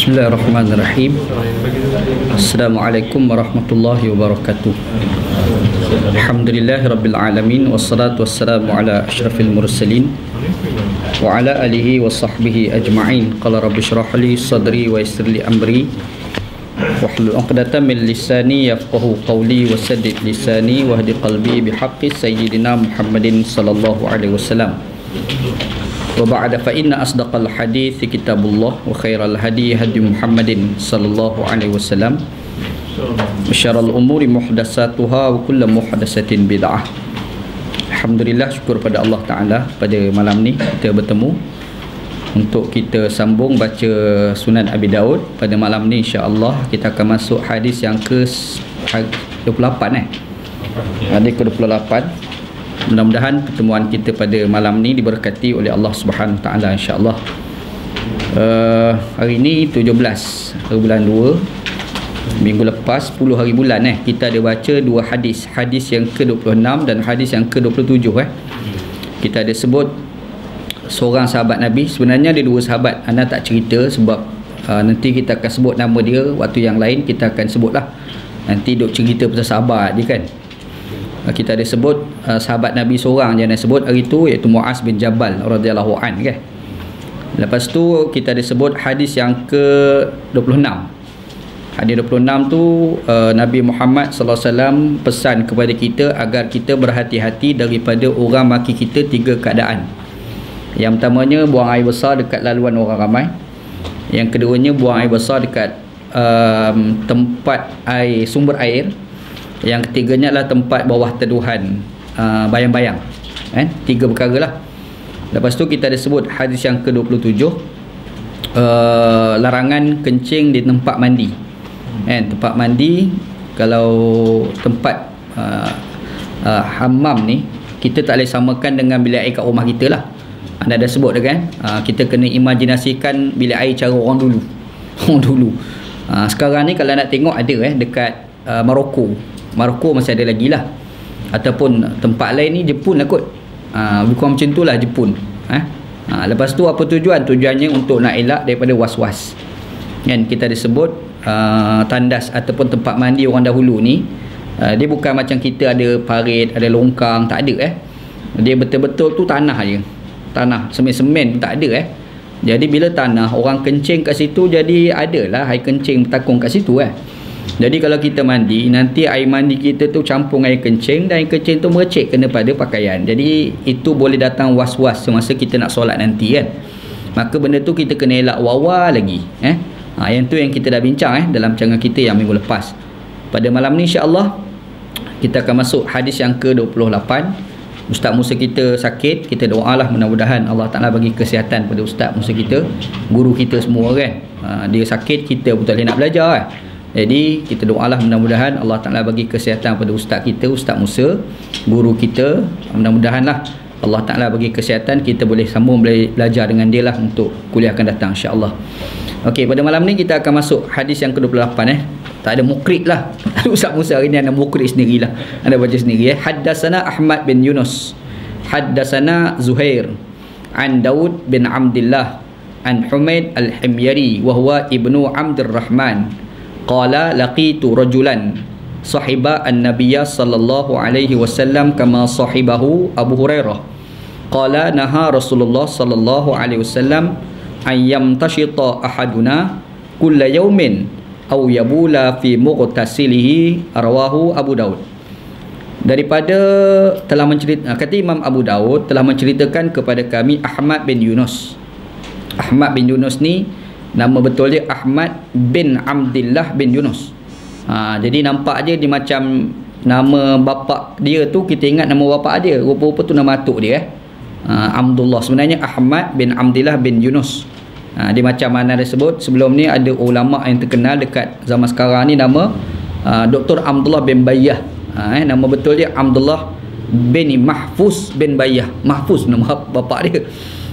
Bismillahirrahmanirrahim. Assalamualaikum warahmatullahi wabarakatuh. Alhamdulillahirabbil alamin wassalatu wassalamu ala asyrafil mursalin wa ala alihi wa sahbihi ajma'in. Qala rabbi shrah li sadri wa yassir li amri wahlul 'uqdatam min lisani yafqahu qawli wa saddid lisani wahdi qalbi bihaqqi sayyidina Muhammadin sallallahu alaihi wasallam. Wa ba'da fa inna asdaqal hadits kitabullah wa khairal hadi hadi Muhammadin sallallahu alaihi wasallam. Syarrul umuri muhdatsatuha wa kullu muhdatsatin bid'ah. Alhamdulillah, syukur pada Allah Taala pada malam ni kita bertemu untuk kita sambung baca Sunan Abi Daud. Pada malam ni insya-Allah kita akan masuk hadis yang ke 28 hadis ke 28. Mudah-mudahan pertemuan kita pada malam ni diberkati oleh Allah Subhanahu Taala insya-Allah. Hari ni 17 bulan 2 minggu lepas 10 hari bulan kita ada baca dua hadis. Hadis yang ke-26 dan hadis yang ke-27 Kita ada sebut seorang sahabat Nabi. Sebenarnya ada dua sahabat. Anda tak cerita sebab nanti kita akan sebut nama dia. Waktu yang lain kita akan sebutlah. Nanti duk cerita pasal sahabat dia kan. Kita ada sebut sahabat Nabi seorang yang anda sebut hari itu, iaitu Muaz bin Jabal radhiyallahu an kan. Lepas tu kita ada sebut hadis yang ke-26. Hadis 26 tu Nabi Muhammad sallallahu alaihi wasallam pesan kepada kita agar kita berhati-hati daripada orang maki kita tiga keadaan. Yang pertamanya buang air besar dekat laluan orang ramai. Yang keduanya buang air besar dekat tempat air, sumber air. Yang ketiganya adalah tempat bawah teduhan bayang-bayang. Tiga perkara lah. Lepas tu kita ada sebut hadis yang ke-27, larangan kencing di tempat mandi. Tempat mandi, kalau tempat hammam ni kita tak boleh samakan dengan bilik air kat rumah kita lah. Anda dah sebut dah kan, kita kena imajinasikan bilik air cara orang dulu. Sekarang ni kalau nak tengok ada dekat Maroko masih ada lagi lah. Ataupun tempat lain ni Jepun lah kot. Bukan macam tu lah Jepun. Lepas tu apa tujuan? Tujuannya untuk nak elak daripada was-was kan. Kita ada sebut tandas ataupun tempat mandi orang dahulu ni, dia bukan macam kita ada parit, ada longkang. Tak ada dia betul-betul tu tanah je. Tanah, semen-semen pun tak ada Jadi bila tanah, orang kencing kat situ, jadi adalah air kencing bertakung kat situ Jadi kalau kita mandi, nanti air mandi kita tu campur air kencing, dan air kencing tu merecek kena pada pakaian. Jadi itu boleh datang was-was semasa kita nak solat nanti kan. Maka benda tu kita kena elak wawa lagi yang tu yang kita dah bincang dalam canggah kita yang minggu lepas. Pada malam ni insya-Allah kita akan masuk hadis yang ke-28. Ustaz Musa kita sakit, kita doalah mudah-mudahan Allah Ta'ala bagi kesihatan pada Ustaz Musa kita, guru kita semua kan. Dia sakit, kita betul-betul nak belajar Jadi kita doalah mudah-mudahan Allah Ta'ala bagi kesihatan pada Ustaz kita, Ustaz Musa, guru kita. Mudah-mudahanlah Allah Ta'ala bagi kesihatan, kita boleh sambung belajar dengan dia lah untuk kuliah akan datang insya-Allah. Okey, pada malam ni kita akan masuk hadis yang ke-28 Tak ada mukrid lah. Ustaz Musa hari ni ada mukrid sendirilah. Anda baca sendiri Haddatsana Ahmad bin Yunus, haddatsana Zuhair an Daud bin Abdullah an Humaid al-Himyari wa huwa ibnu Abdurrahman qala laqitu rajulan sahiba an-nabiyya sallallahu alaihi wasallam kama sahibahu Abu Hurairah qala naha Rasulullah sallallahu alaihi wasallam ayyam tashita ahaduna kulla yawmin aw yabula fi mughtasilihi, rawahu Abu Daud. Daripada telah menceritakan, kata Imam Abu Daud telah menceritakan kepada kami Ahmad bin Yunus. Ahmad bin Yunus ni nama betul dia Ahmad bin Abdullah bin Yunus. Jadi nampak je dia macam nama bapa dia tu, kita ingat nama bapa dia, rupa-rupa tu nama atuk dia Abdullah. Sebenarnya Ahmad bin Abdullah bin Yunus. Dia macam mana dia sebut sebelum ni, ada ulama yang terkenal dekat zaman sekarang ni nama Dr. Abdullah bin Bayyah. Nama betul dia Abdullah bin Mahfuz bin Bayyah. Mahfuz nama bapa dia.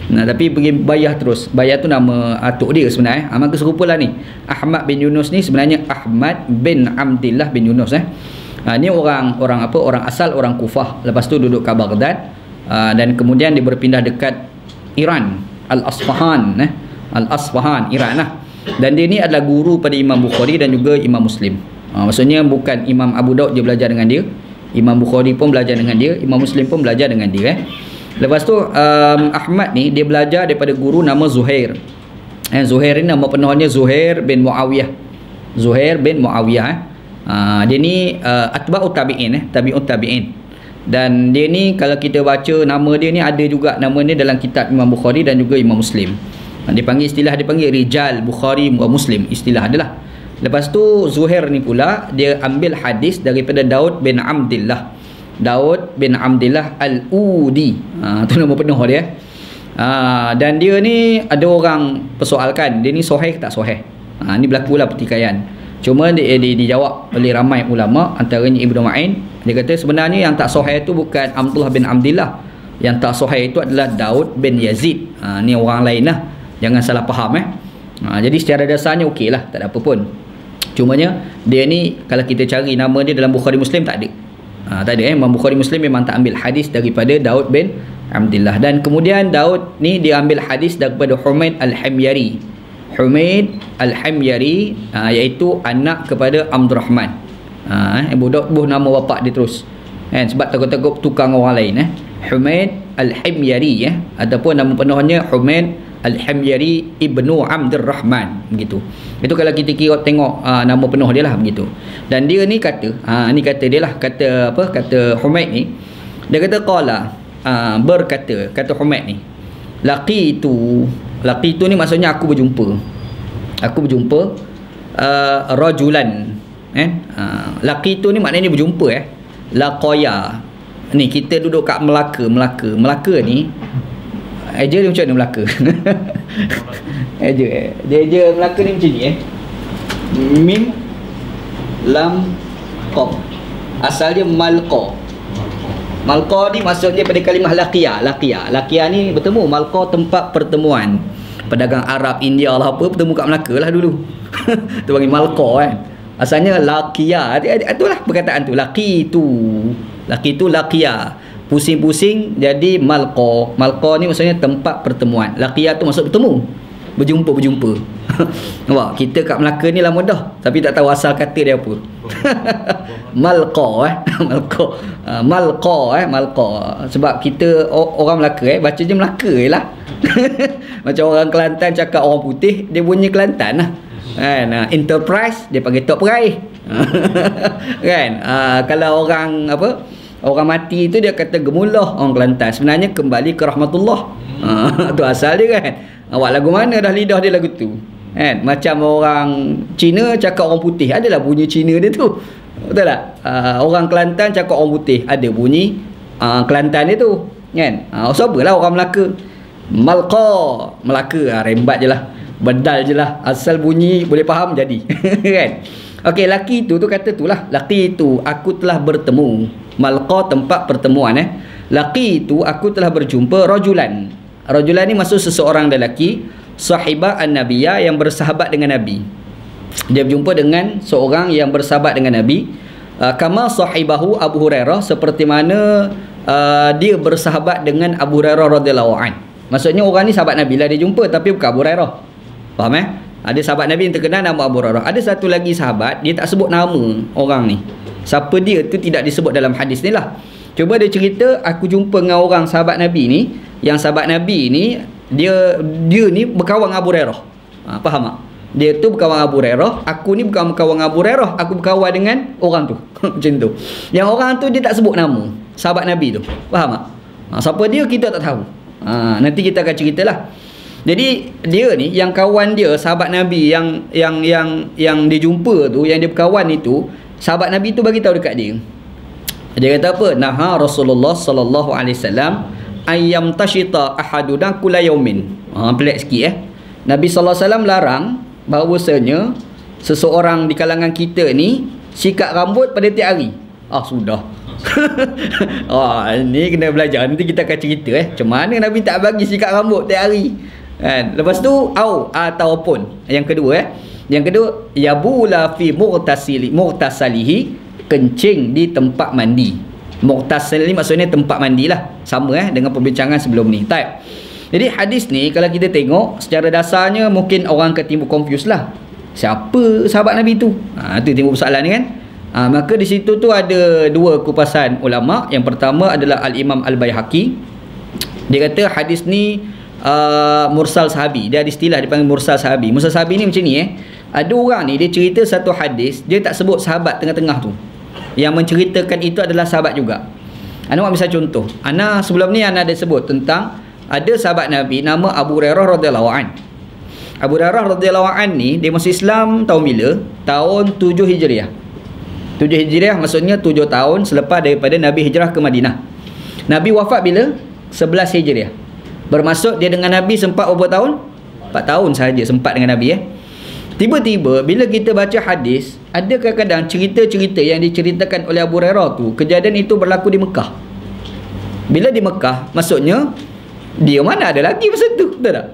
Tapi pergi Bayyah terus. Bayyah tu nama atuk dia sebenarnya. Maka serupalah ni. Ahmad bin Yunus ni sebenarnya Ahmad bin Abdullah bin Yunus Ni orang asal orang Kufah. Lepas tu duduk kat Baghdad. Dan kemudian dia berpindah dekat Iran, Al-Asfahan Iran lah. Dan dia ni adalah guru pada Imam Bukhari dan juga Imam Muslim. Maksudnya bukan Imam Abu Daud je belajar dengan dia, Imam Bukhari pun belajar dengan dia, Imam Muslim pun belajar dengan dia. Lepas tu Ahmad ni dia belajar daripada guru nama Zuhair. Zuhair ni nama penuhnya Zuhair bin Muawiyah. Zuhair bin Muawiyah. Dia ni atba'ut tabi'in, tabi'ut tabi'in. Dan dia ni kalau kita baca nama dia ni ada juga nama ni dalam kitab Imam Bukhari dan juga Imam Muslim. Dia panggil Rijal Bukhari wa Muslim, istilah adalah. Lepas tu Zuhair ni pula dia ambil hadis daripada Daud bin Amdillah. Daud bin Amdillah Al-Udi. Tu nama penuh dia. Dan dia ni ada orang persoalkan, dia ni sahih tak sahih. Ni berlakulah pertikaian. Cuma dia dijawab oleh ramai ulama, antaranya Ibnu Ma'in. Dia kata sebenarnya yang tak sahih tu bukan Abdullah bin Amdillah. Yang tak sahih itu adalah Daud bin Yazid. Ni orang lain lah. Jangan salah faham jadi secara dasarnya okey lah, tak ada apa pun. Cumanya dia ni kalau kita cari nama dia dalam Bukhari Muslim tak ada. Tak ada Imam Bukhari Muslim memang tak ambil hadis daripada Daud bin Amdillah. Dan kemudian Daud ni dia ambil hadis daripada Humaid Al-Himyari. Humaid Al-Himyari iaitu anak kepada Abdul Rahman. Budak nama bapak dia terus. Sebab takut-takut tukang orang lain. Humaid Al-Himyari ataupun nama penuhnya Humaid Al-Himyari Ibnu Abdul Rahman, begitu. Itu kalau kita kira tengok nama penuh dia lah, begitu. Dan dia ni kata, ni kata dia lah, kata apa? Kata Humaid ni. Dia kata qala, kata Humaid ni. Laqitu ni maksudnya aku berjumpa. Aku berjumpa rajulan. Laqitu ni maknanya berjumpa laqaya. Ni kita duduk kat Melaka. Melaka ni eja dia macam mana Melaka? Dia Melaka ni macam ni Mim Lam Qaf. Asal dia Malqa. Malqa ni maksudnya pada kalimah laqiya. Laqiya ni bertemu. Malqa tempat pertemuan. Pedagang Arab, India lah apa bertemu kat Melaka lah dulu. Tu panggil Malqa Asalnya laqiya. Itulah perkataan tu. Laqitu laqiya. Pusing-pusing jadi malqa. Malqa ni maksudnya tempat pertemuan. Laqiya tu maksud bertemu. Berjumpa. Nampak? Kita kat Melaka ni lama dah, tapi tak tahu asal kata dia apa. Malqa Malqa. Sebab kita orang Melaka baca je Melaka je lah. Macam orang Kelantan cakap orang putih, dia bunyi Kelantan lah. Enterprise dia panggil Tok Peraih. Kan? Kalau orang orang mati itu dia kata gemulah orang Kelantan. Sebenarnya kembali ke rahmatullah. Tu asal dia kan. Awak lagu mana dah lidah dia lagu tu. Kan? Macam orang Cina cakap orang putih, adalah bunyi Cina dia tu. Betul tak? Orang Kelantan cakap orang putih, ada bunyi Kelantan dia tu. Kan? Sabalah orang Melaka. Melaka rembat je lah. Bedal je lah. Asal bunyi boleh faham jadi. Kan? Okey, laki tu kata tu lah. Laki tu aku telah bertemu. Malqa tempat pertemuan Laki tu aku telah berjumpa rajulan. Rajulan ni maksud seseorang lelaki, sahibah an-nabiyya yang bersahabat dengan Nabi. Dia berjumpa dengan seorang yang bersahabat dengan Nabi. Kama sahibahu Abu Hurairah, seperti mana dia bersahabat dengan Abu Hurairah radhiyallahu an. Maksudnya orang ni sahabat Nabi lah dia jumpa, tapi bukan Abu Hurairah. Faham Ada sahabat Nabi yang terkenal nama Abu Hurairah. Ada satu lagi sahabat, dia tak sebut nama orang ni. Siapa dia tu tidak disebut dalam hadis ni lah. Cuba dia cerita, aku jumpa dengan orang sahabat Nabi ni. Yang sahabat Nabi ni, dia ni berkawan dengan Abu Hurairah. Faham tak? Dia tu berkawan dengan Abu Hurairah. Aku ni bukan berkawan dengan Abu Hurairah. Aku berkawan dengan orang tu. Macam tu. Yang orang tu dia tak sebut nama sahabat Nabi tu. Faham tak? Siapa dia kita tak tahu. Nanti kita akan ceritalah. Jadi dia ni yang kawan dia sahabat Nabi yang dia jumpa tu, yang dia berkawan itu, sahabat Nabi tu bagi tahu dekat dia. Dia kata apa? Naha Rasulullah sallallahu alaihi wasallam ayyam tashita ahaduna kulayaumin. Pelik sikit Nabi sallallahu alaihi wasallam larang bahawasanya seseorang di kalangan kita ni sikat rambut pada tiap hari. Sudah. Ni kena belajar. Nanti kita akan cerita macam mana Nabi tak bagi sikat rambut tiap hari. Kan? Lepas tu ataupun yang kedua yabula fi mughtasalihi, kencing di tempat mandi. Mughtasil ni maksudnya tempat mandi lah. Sama dengan perbincangan sebelum ni. Taib. Jadi hadis ni kalau kita tengok secara dasarnya mungkin orang akan timbul confuse lah. Siapa sahabat Nabi tu? Itu timbul persoalan ni kan. Maka di situ tu ada dua kupasan ulama. Yang pertama adalah Al-Imam Al-Baihaqi. Dia kata hadis ni mursal sahabi. Dia ada istilah dipanggil mursal sahabi. Mursal sahabi ni macam ni ada orang ni dia cerita satu hadis, dia tak sebut sahabat tengah-tengah tu. Yang menceritakan itu adalah sahabat juga. Ana buat misal contoh. Ana sebelum ni ana ada sebut tentang ada sahabat Nabi nama Abu Hurairah radhiyallahu an. Abu Hurairah radhiyallahu an ni dia masuk Islam tahun bila? Tahun 7 Hijriah. 7 Hijriah maksudnya 7 tahun selepas daripada Nabi hijrah ke Madinah. Nabi wafat bila? 11 Hijriah. Bermaksud dia dengan Nabi sempat berapa tahun? 4 tahun sahaja sempat dengan Nabi Tiba-tiba bila kita baca hadis, ada kadang-kadang cerita-cerita yang diceritakan oleh Abu Hurairah tu, kejadian itu berlaku di Mekah. Bila di Mekah, maksudnya dia mana ada lagi masa tu, betul tak?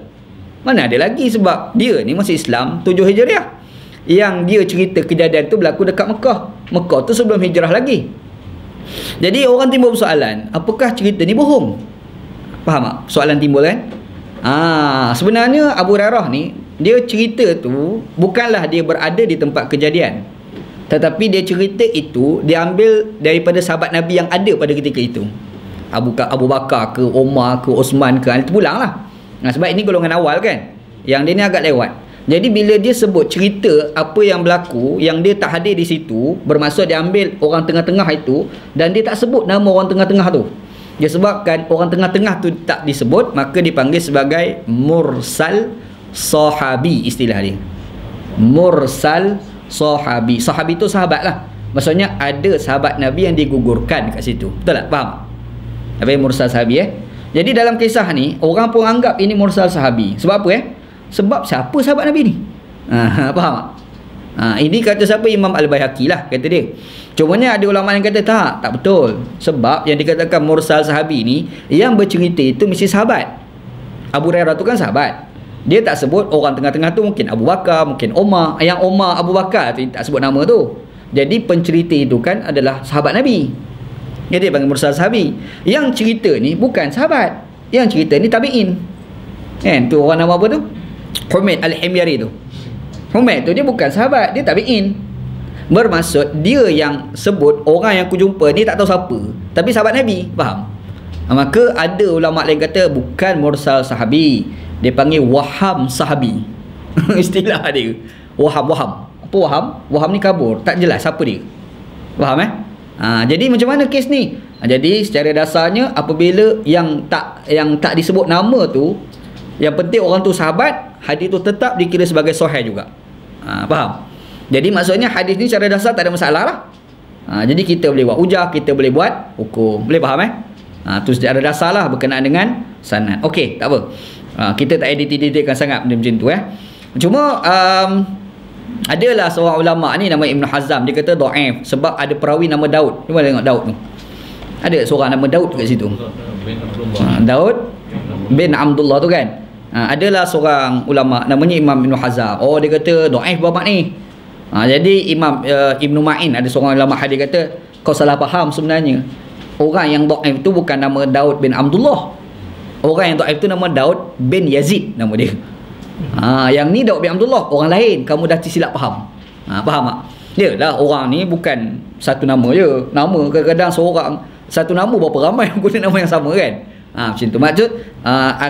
Mana ada lagi, sebab dia ni masih Islam 7 Hijriah. Yang dia cerita kejadian tu berlaku dekat Mekah. Mekah tu sebelum hijrah lagi. Jadi orang timbul persoalan, apakah cerita ni bohong? Faham tak? Soalan timbul kan? Sebenarnya Abu Hurairah ni dia cerita tu bukanlah dia berada di tempat kejadian, tetapi dia cerita itu dia ambil daripada sahabat Nabi yang ada pada ketika itu. Abu Bakar ke Umar ke Osman ke, itu pulang lah. Sebab ini golongan awal kan, yang dia ni agak lewat. Jadi bila dia sebut cerita apa yang berlaku yang dia tak hadir di situ, bermaksud dia ambil orang tengah-tengah itu dan dia tak sebut nama orang tengah-tengah tu. Dia sebabkan orang tengah-tengah tu tak disebut, maka dipanggil sebagai mursal sahabi, istilah dia. Mursal sahabi. Sahabi tu sahabat lah. Maksudnya ada sahabat Nabi yang digugurkan kat situ. Betul tak? Faham? Apa yang mursal sahabi Jadi dalam kisah ni orang pun anggap ini mursal sahabi. Sebab apa Sebab siapa sahabat Nabi ni? Faham tak? Ini kata siapa? Imam Al-Baihaqi lah kata dia. Cumanya ada ulama yang kata tak betul. Sebab yang dikatakan mursal sahabi ni, yang bercerita itu mesti sahabat. Abu Hurairah tu kan sahabat. Dia tak sebut orang tengah-tengah tu mungkin Abu Bakar, mungkin Umar. Yang Umar, Abu Bakar tu tak sebut nama tu. Jadi pencerita itu kan adalah sahabat Nabi. Jadi dia panggil mursal sahabi. Yang cerita ni bukan sahabat. Yang cerita ni tabi'in. Kan? Tu orang nama apa tu? Humaid Al-Himyari tu. Humaid tu dia bukan sahabat, dia tabi'in. Bermaksud dia yang sebut orang yang aku jumpa ni tak tahu siapa, tapi sahabat Nabi. Faham? Maka ada ulama lain kata bukan mursal sahabi, dia panggil waham sahabi. Istilah dia waham. Apa waham? Waham ni kabur, tak jelas siapa dia. Faham jadi macam mana kes ni? Jadi secara dasarnya apabila yang tak disebut nama tu, yang penting orang tu sahabat, hadis tu tetap dikira sebagai sahih juga. Faham? Jadi maksudnya hadis ni secara dasar tak ada masalah lah. Jadi kita boleh buat hujah, kita boleh buat hukum. Boleh faham tu secara dasar lah berkenaan dengan sanad. Okey, tak apa. Kita tak edit-editkan sangat benda macam tu Cuma adalah seorang ulama ni nama Ibn Hazm, dia kata dhaif sebab ada perawi nama Daud. Cuba tengok Daud tu. Ada seorang nama Daud kat situ. Daud bin Abdullah tu kan. Adalah seorang ulama namanya Imam Ibn Hazm. Dia kata dhaif babak ni. Jadi Imam Ibn Ma'in, ada seorang ulama hadis kata kau salah faham sebenarnya. Orang yang dhaif tu bukan nama Daud bin Abdullah. Orang yang dhaif tu nama Daud bin Yazid nama dia. Yang ni Daud bin Abdullah orang lain, kamu dah tersilap faham. Faham tak? Yalah, orang ni bukan satu nama je. Nama kadang-kadang seorang satu nama berapa ramai yang guna nama yang sama kan. Macam tu. Maksud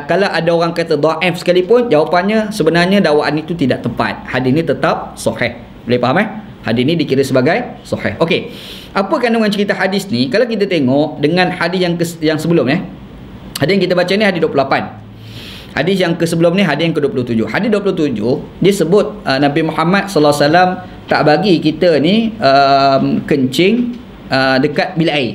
kalau ada orang kata dhaif sekalipun, jawapannya sebenarnya dakwaan itu tidak tepat. Hadis ni tetap sahih. Boleh faham Hadis ni dikira sebagai sahih. Okey. Apa kandungan cerita hadis ni? Kalau kita tengok dengan hadis yang sebelum hadis yang kita baca ni hadis 28. Hadis yang ke sebelum ni hadis yang ke-27. Hadis 27 dia sebut Nabi Muhammad sallallahu alaihi wasallam tak bagi kita ni kencing dekat bilik air.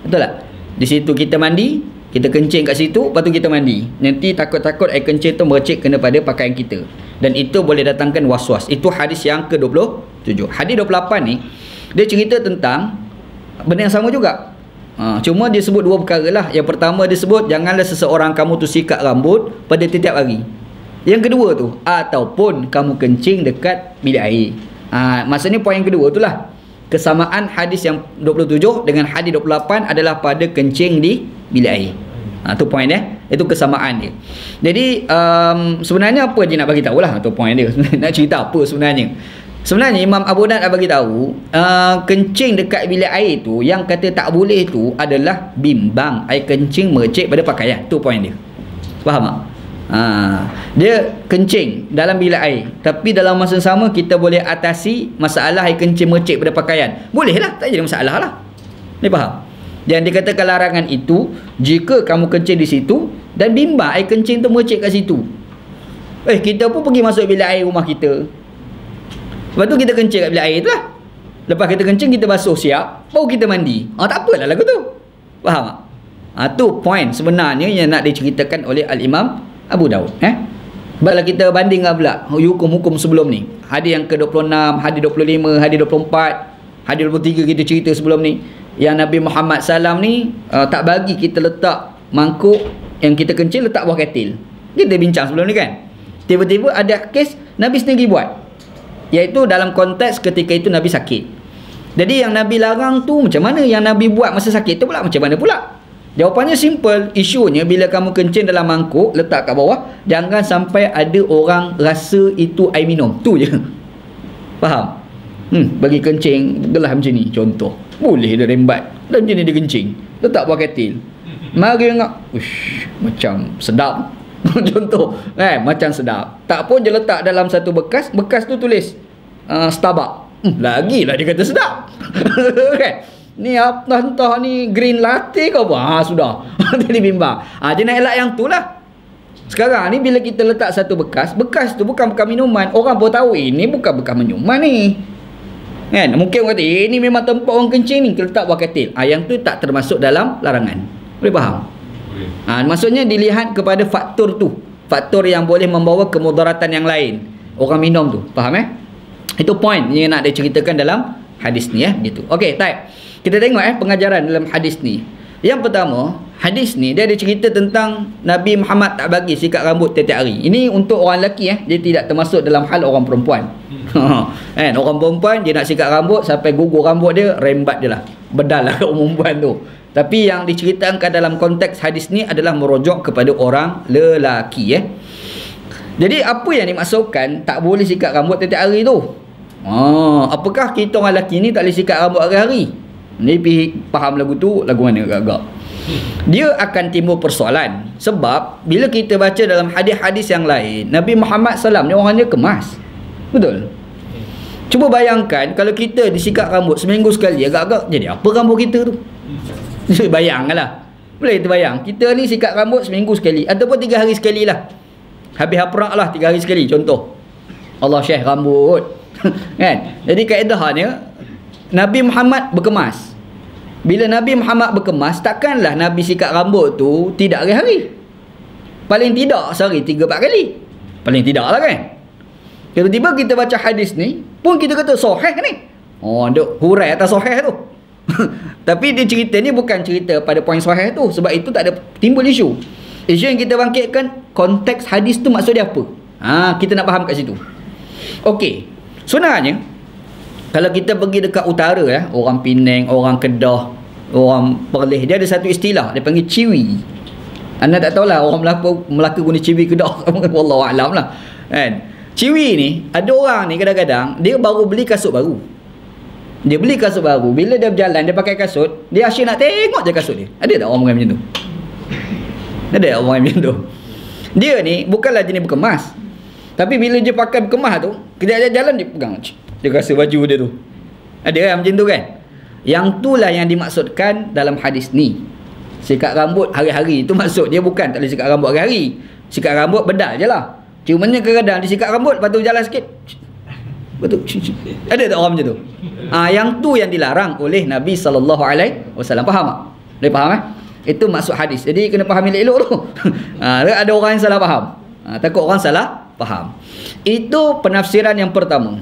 Betul tak? Di situ kita mandi, kita kencing kat situ, lepas tu kita mandi. Nanti takut-takut air kencing tu mercik kena pada pakaian kita. Dan itu boleh datangkan was-was. Itu hadis yang ke-27. Hadis 28 ni dia cerita tentang benda yang sama juga. Cuma dia sebut dua perkara lah. Yang pertama dia sebut janganlah seseorang kamu tu sikat rambut pada tiap hari. Yang kedua tu ataupun kamu kencing dekat bilik air. Maksudnya poin yang kedua tu lah. Kesamaan hadis yang 27 dengan hadis 28 adalah pada kencing di bilik air. Tu poin Itu kesamaan dia. Jadi sebenarnya apa dia nak bagi tahu lah, atau point dia nak cerita apa sebenarnya. Sebenarnya Imam Abu Daud bagi tahu kencing dekat bilik air tu, yang kata tak boleh tu adalah bimbang, air kencing mercik pada pakaian. Tu point dia. Faham tak? Dia kencing dalam bilik air, tapi dalam masa sama kita boleh atasi masalah air kencing mercik pada pakaian. Boleh lah, tak jadi masalah lah. Ni faham? Yang dikatakan larangan itu jika kamu kencing di situ dan bimbang air kencing tu mercik kat situ. Kita pun pergi masuk bilik air rumah kita, lepas tu kita kencing kat bilik air tu lah. Lepas kita kencing, kita basuh siap, baru kita mandi. Tak apalah lagu tu. Faham tak? Tu point sebenarnya yang nak diceritakan oleh Al-Imam Abu Daud. Baiklah, kita bandingkan pula hukum-hukum sebelum ni. Hadis yang ke-26, hadis 25, hadis 24, hadis 23 kita cerita sebelum ni. Yang Nabi Muhammad SAW ni tak bagi kita letak mangkuk yang kita kencing letak bawah katil. Kita bincang sebelum ni kan. Tiba-tiba ada kes Nabi sendiri buat, iaitu dalam konteks ketika itu Nabi sakit. Jadi yang Nabi larang tu macam mana? Yang Nabi buat masa sakit tu pula macam mana pula? Jawapannya simple. Isunya bila kamu kencing dalam mangkuk letak kat bawah, jangan sampai ada orang rasa itu air minum. Tu je. Faham? Bagi kencing gelas macam ni contoh, boleh dia rembat dan macam ni dia kencing letak bawah katil. Mari tengok, macam sedap. Contoh kan, macam sedap. Tak pun dia letak dalam satu bekas tu tulis Starbucks. Lagilah dia kata sedap. Kan? Ni entah ni green latte ke apa. Sudah. Jadi bimbang. Dia nak elak yang tu lah. Sekarang ni bila kita letak satu bekas tu bukan bekas minuman, orang pun tahu ini bukan bekas minuman ni. Kan? Mungkin orang kata ini memang tempat orang kencing ni, kita letak bawah katil. Yang tu tak termasuk dalam larangan. Boleh faham? Maksudnya dilihat kepada faktor tu, faktor yang boleh membawa kemudaratan yang lain orang minum tu. Faham Itu point yang nak diceritakan dalam hadis ni gitu. Okey, baik. Kita tengok pengajaran dalam hadis ni. Yang pertama, hadis ni dia ada cerita tentang Nabi Muhammad tak bagi sikat rambut tiap-tiap hari. Ini untuk orang lelaki dia tidak termasuk dalam hal orang perempuan. Orang perempuan dia nak sikat rambut sampai gugur rambut dia, rembat je lah, bedal lah kat umum perempuan tu. Tapi yang diceritakan dalam konteks hadis ni adalah merujuk kepada orang lelaki. Jadi apa yang dimaksudkan tak boleh sikat rambut tiap-tiap hari tu? Apakah kita orang lelaki ni tak boleh sikat rambut hari-hari? Ni faham lagu tu, lagu mana agak-agak. Dia akan timbul persoalan. Sebab bila kita baca dalam hadis-hadis yang lain, Nabi Muhammad SAW ni orangnya kemas. Betul? Cuba bayangkan kalau kita disikat rambut seminggu sekali, agak-agak jadi apa rambut kita tu? Bayangkanlah. Boleh terbayang. Kita ni sikat rambut seminggu sekali ataupun 3 hari sekali lah. Habis haprak lah 3 hari sekali contoh. Allah syekh rambut. Kan? Jadi kaedahnya Nabi Muhammad berkemas. Bila Nabi Muhammad berkemas, takkanlah Nabi sikat rambut tu tidak hari-hari. Paling tidak sehari 3-4 kali. Paling tidak lah kan. Tiba-tiba kita baca hadis ni pun kita kata sahih ni. Duk hurai atas sahih tu. Tapi dia cerita ni bukan cerita pada poin sahih tu. Sebab itu tak ada timbul isu. Isu yang kita bangkitkan konteks hadis tu maksud dia apa. Kita nak faham kat situ. Okey. Sebenarnya kalau kita pergi dekat utara orang Penang, orang Kedah, orang Perlis, dia ada satu istilah dia panggil ciwi. Anda tak tahulah orang Melaka guna ciwi Kedah. Wallahu a'lam lah. Kan? Ciwi ni ada orang ni kadang-kadang dia baru beli kasut baru. Dia beli kasut baru, bila dia berjalan dia pakai kasut, dia asyik nak tengok je kasut dia. Ada tak orang macam tu? Ada orang macam tu. Dia ni bukanlah jenis berkemas. Tapi bila dia pakai berkemas tu, kejap jalan dia pegang. Dia rasa baju dia tu. Ada kan macam tu kan? Yang itulah yang dimaksudkan dalam hadis ni. Sikat rambut hari-hari itu maksud dia bukan tak boleh sikat rambut hari-hari. Sikat rambut bedal je lah. Cumanya kadang-kadang disikat rambut lepas tu jalan sikit. Betul. Ada tak orang macam tu? Yang tu yang dilarang oleh Nabi SAW. Faham tak? Boleh faham Itu maksud hadis. Jadi kena fahami elok tu. Ada orang yang salah faham. Takut orang salah faham. Itu penafsiran yang pertama.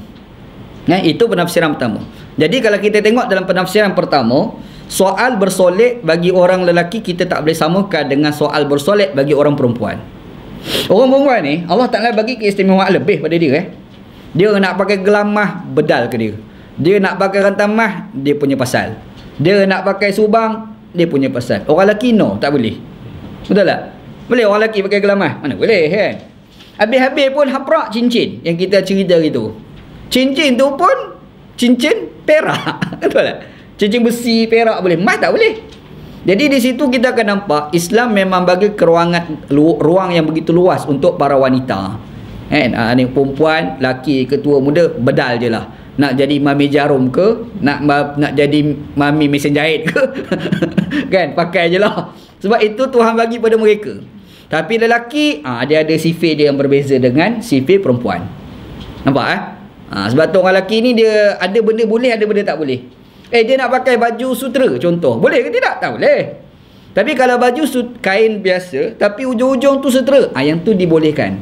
Itu penafsiran pertama. Jadi kalau kita tengok dalam penafsiran pertama, soal bersolek bagi orang lelaki kita tak boleh samakan dengan soal bersolek bagi orang perempuan. Orang perempuan ni Allah Ta'ala bagi keistimewaan lebih pada dia. Dia nak pakai gelang mah, bedal ke dia. Dia nak pakai rantai mah, dia punya pasal. Dia nak pakai subang, dia punya pasal. Orang lelaki no, tak boleh. Betul tak? Boleh orang lelaki pakai gelang emas? Mana boleh kan? Habis-habis pun haprak cincin yang kita cerita gitu. Cincin tu pun cincin perak. Betul tak? Cincin besi, perak boleh. Emas tak boleh. Jadi di situ kita akan nampak Islam memang bagi ruang yang begitu luas untuk para wanita. Kan? Ni perempuan, laki, ketua muda, bedal je lah. Nak jadi mami jarum ke, nak jadi mami mesin jahit ke, kan, pakai je lah. Sebab itu Tuhan bagi pada mereka. Tapi lelaki, dia ada sifat dia yang berbeza dengan sifat perempuan. Nampak sebab tu orang lelaki ni dia ada benda boleh, ada benda tak boleh. Dia nak pakai baju sutera contoh, boleh ke tidak? Tak boleh. Tapi kalau baju kain biasa tapi ujung-ujung tu sutera, yang tu dibolehkan.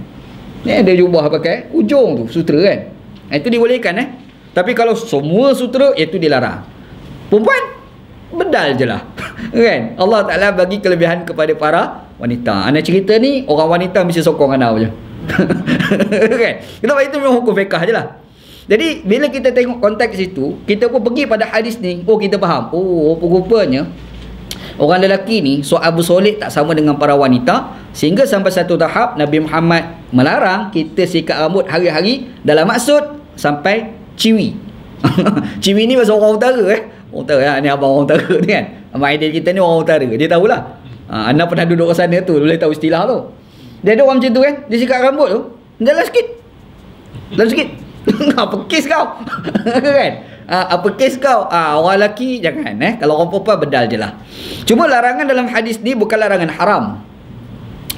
Ni ada jubah pakai ujung tu sutera kan, itu dibolehkan. Tapi kalau semua sutera, itu dilarang. Perempuan bedal je lah. Kan? Allah Ta'ala bagi kelebihan kepada para wanita. Anak cerita ni, orang wanita mesti sokong anak je. Kan? Sebab itu memang hukum fiqah je lah. Jadi bila kita tengok konteks itu, kita pun pergi pada hadis ni, kita faham. Rupanya orang lelaki ni soal bersolek tak sama dengan para wanita, sehingga sampai satu tahap Nabi Muhammad melarang kita sikat rambut hari-hari dalam maksud sampai ciwi. Ciwi ni bahasa orang utara Orang utara ni abang orang utara ni kan. Abang Aidil kita ni orang utara, dia tahulah. Anda pernah duduk kat sana tu, boleh tahu istilah tu. Dia ada orang macam tu kan, dia sikat rambut tu dalam sikit. Apa kes kau? Kan? Apa kes kau? Orang lelaki jangan kalau orang perempuan bedal je lah. Cuma larangan dalam hadis ni bukan larangan haram.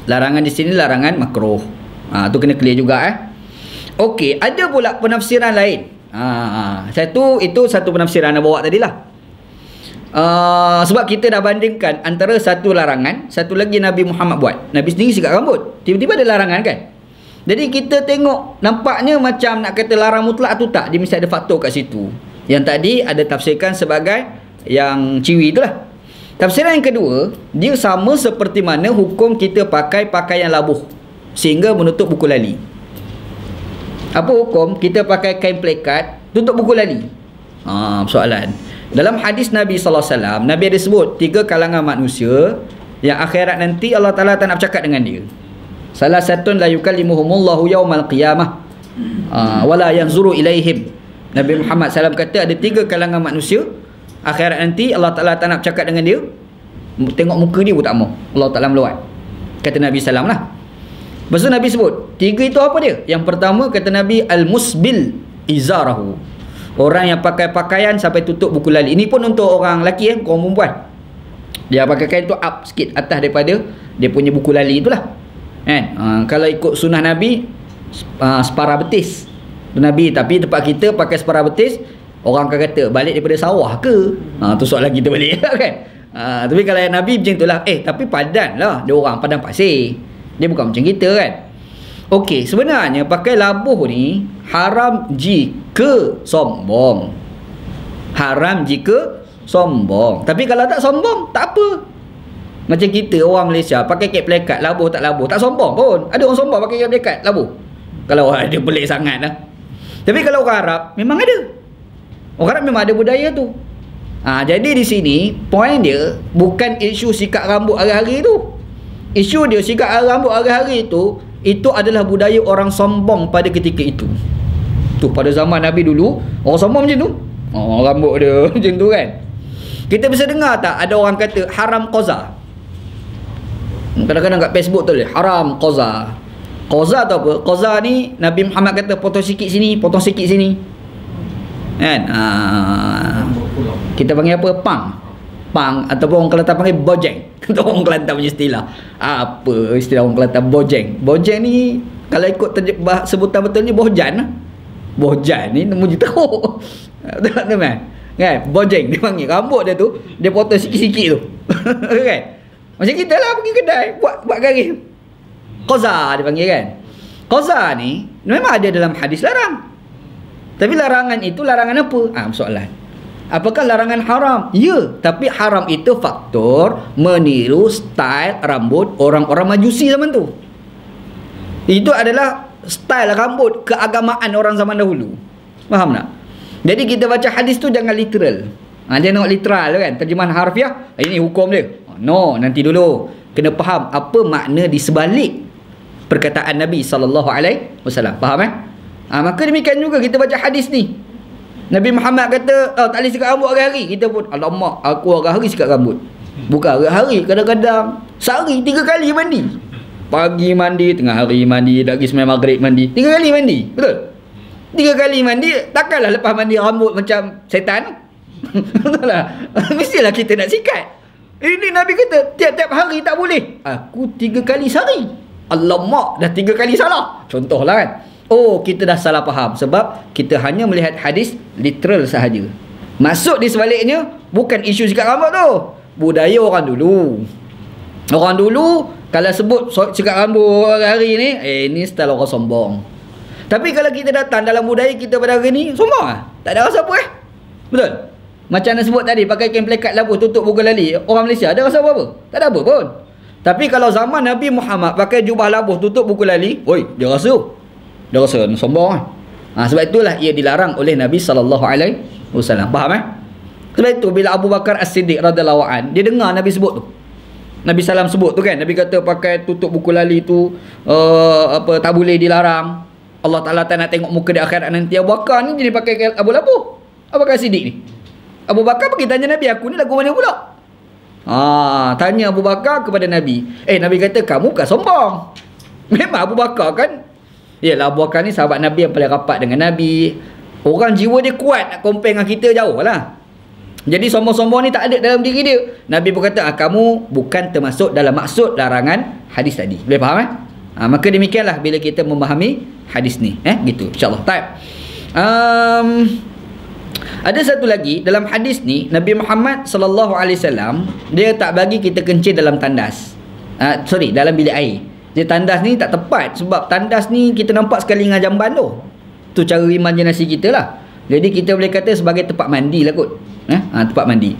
Larangan di sini larangan makruh. Tu kena clear juga Okey, ada pula penafsiran lain. Itu satu penafsiran nak bawa tadilah. Sebab kita dah bandingkan antara satu larangan, satu lagi Nabi Muhammad buat. Nabi sendiri sikat rambut, tiba-tiba ada larangan kan. Jadi kita tengok, nampaknya macam nak kata larang mutlak tu tak, dia mesti ada faktor kat situ. Yang tadi ada tafsirkan sebagai yang ciwi itulah. Tafsiran yang kedua, dia sama seperti mana hukum kita pakai pakaian labuh sehingga menutup buku lali. Apa hukum kita pakai kain plekat tutup buku lali? Soalan. Dalam hadis Nabi SAW, Nabi ada sebut 3 kalangan manusia yang akhirat nanti Allah Ta'ala tak nak bercakap dengan dia. Salah satu la yukallimuhumullahu yaumal qiyamah wala yanzuru ilaihim. Nabi Muhammad SAW kata ada 3 kalangan manusia akhirat nanti Allah Ta'ala tak nak bercakap dengan dia. Tengok muka dia pun tak mau, Allah Ta'ala melawat. Kata Nabi SAW lah. Lepas tu Nabi sebut 3 itu apa dia? Yang pertama kata Nabi, al-musbil izarahu, orang yang pakai pakaian sampai tutup buku lali. Ini pun untuk orang lelaki bukan perempuan. Dia pakai kain tu up sikit atas daripada dia punya buku lali itulah kan. Kalau ikut sunnah Nabi, separa betis Nabi. Tapi tempat kita pakai separa betis, orang akan kata balik daripada sawah ke? Tu soalan kita balik kan. Tapi kalau yang Nabi macam itulah. Tapi padan lah, dia orang padang pasir, dia bukan macam kita kan. Okey, sebenarnya pakai labuh ni haram jika sombong. Haram jika sombong. Tapi kalau tak sombong, tak apa. Macam kita orang Malaysia pakai kek plekat, labuh tak labuh, tak sombong pun. Ada orang sombong pakai kek plekat, labuh. Kalau dia pelik sangat lah. Tapi kalau orang Arab, memang ada. Orang Arab memang ada budaya tu. Jadi di sini, poin dia bukan isu sikat rambut hari-hari tu. Isu dia sikat rambut hari-hari itu adalah budaya orang sombong pada ketika itu. Tu pada zaman Nabi dulu, orang sombong macam tu. Rambut dia macam tu kan. Kita bisa dengar tak ada orang kata haram qaza? Kadang-kadang kat Facebook tu haram qaza. Qaza tu apa? Qaza ni Nabi Muhammad kata potong sikit sini, potong sikit sini. Kan? Kita panggil apa? Pang ataupun orang Kelantan panggil bojeng. Itu orang Kelantan punya istilah. Apa istilah orang Kelantan bojeng? Bojeng ni kalau ikut sebutan betulnya bohjan lah. Bohjan ni nemu je tahu. Betul kan? Kan? Bojeng dia panggil. Rambut dia tu dia potong sikit-sikit tu. Kan? Macam kita lah pergi kedai buat garis. Qaza dia panggil kan. Qaza ni memang ada dalam hadis larang. Tapi larangan itu larangan apa? Soalan. Apakah larangan haram? Ya, tapi haram itu faktor meniru style rambut orang-orang Majusi zaman tu. Itu adalah style rambut keagamaan orang zaman dahulu. Faham tak? Jadi kita baca hadis tu jangan literal. Dia nak literal kan, terjemahan harfiah. Ini hukum dia. No, nanti dulu. kena faham apa makna di sebalik perkataan Nabi SAW. Faham maka demikian juga kita baca hadis ni. Nabi Muhammad kata tak boleh sikat rambut hari-hari. Kita pun alamak, aku hari-hari sikat rambut. Bukan hari-hari, kadang-kadang sehari 3 kali mandi. Pagi mandi, tengah hari mandi, lagi sembahyang maghrib mandi. 3 kali mandi. Betul? 3 kali mandi, takkanlah lepas mandi rambut macam setan. Betul lah. Mestilah kita nak sikat. Ini Nabi kata tiap-tiap hari tak boleh. Aku 3 kali sehari. Alamak, dah 3 kali salah. Contohlah kan. Oh, kita dah salah faham sebab kita hanya melihat hadis literal sahaja. Maksud di sebaliknya bukan isu sikat rambut tu. Budaya orang dulu. Orang dulu kalau sebut sikat rambut hari ni, ni style orang sombong. Tapi kalau kita datang dalam budaya kita pada hari ni, sombong lah. Tak ada rasa apa Betul? Macam anda sebut tadi, pakai kain plekat labuh tutup buku lali. Orang Malaysia ada rasa apa-apa? Tak ada apa pun. Tapi kalau zaman Nabi Muhammad pakai jubah labuh tutup buku lali, oi, dia rasa sombong sebab itulah ia dilarang oleh Nabi SAW. Faham Sebab itu bila Abu Bakar As-Siddiq radhiyallahu an, dia dengar Nabi sebut tu, Nabi salam sebut tu kan, Nabi kata pakai tutup buku lali tu tak boleh, dilarang. Allah Ta'ala tak nak tengok muka di akhirat nanti. Abu Bakar ni jadi pakai Abu Labuh. Abu Bakar As-Siddiq ni, Abu Bakar pergi tanya Nabi, aku ni lagu mana pula? Tanya Abu Bakar kepada Nabi. Nabi kata kamu kan sombong. Memang Abu Bakar kan, yalah, Abu Bakar ni sahabat Nabi yang paling rapat dengan Nabi. Orang jiwa dia kuat, nak compare dengan kita jauh lah. Jadi sombong-sombong ni tak ada dalam diri dia. Nabi pun kata kamu bukan termasuk dalam maksud larangan hadis tadi. Boleh faham maka demikianlah bila kita memahami hadis ni gitu insyaAllah. Ada satu lagi dalam hadis ni, Nabi Muhammad SAW dia tak bagi kita kencing dalam tandas. Dalam bilik air. Dia tandas ni tak tepat sebab tandas ni kita nampak sekali dengan jamban tu. Tu cara imajinasi kita lah. Jadi kita boleh kata sebagai tempat mandi lah kot. Tempat mandi.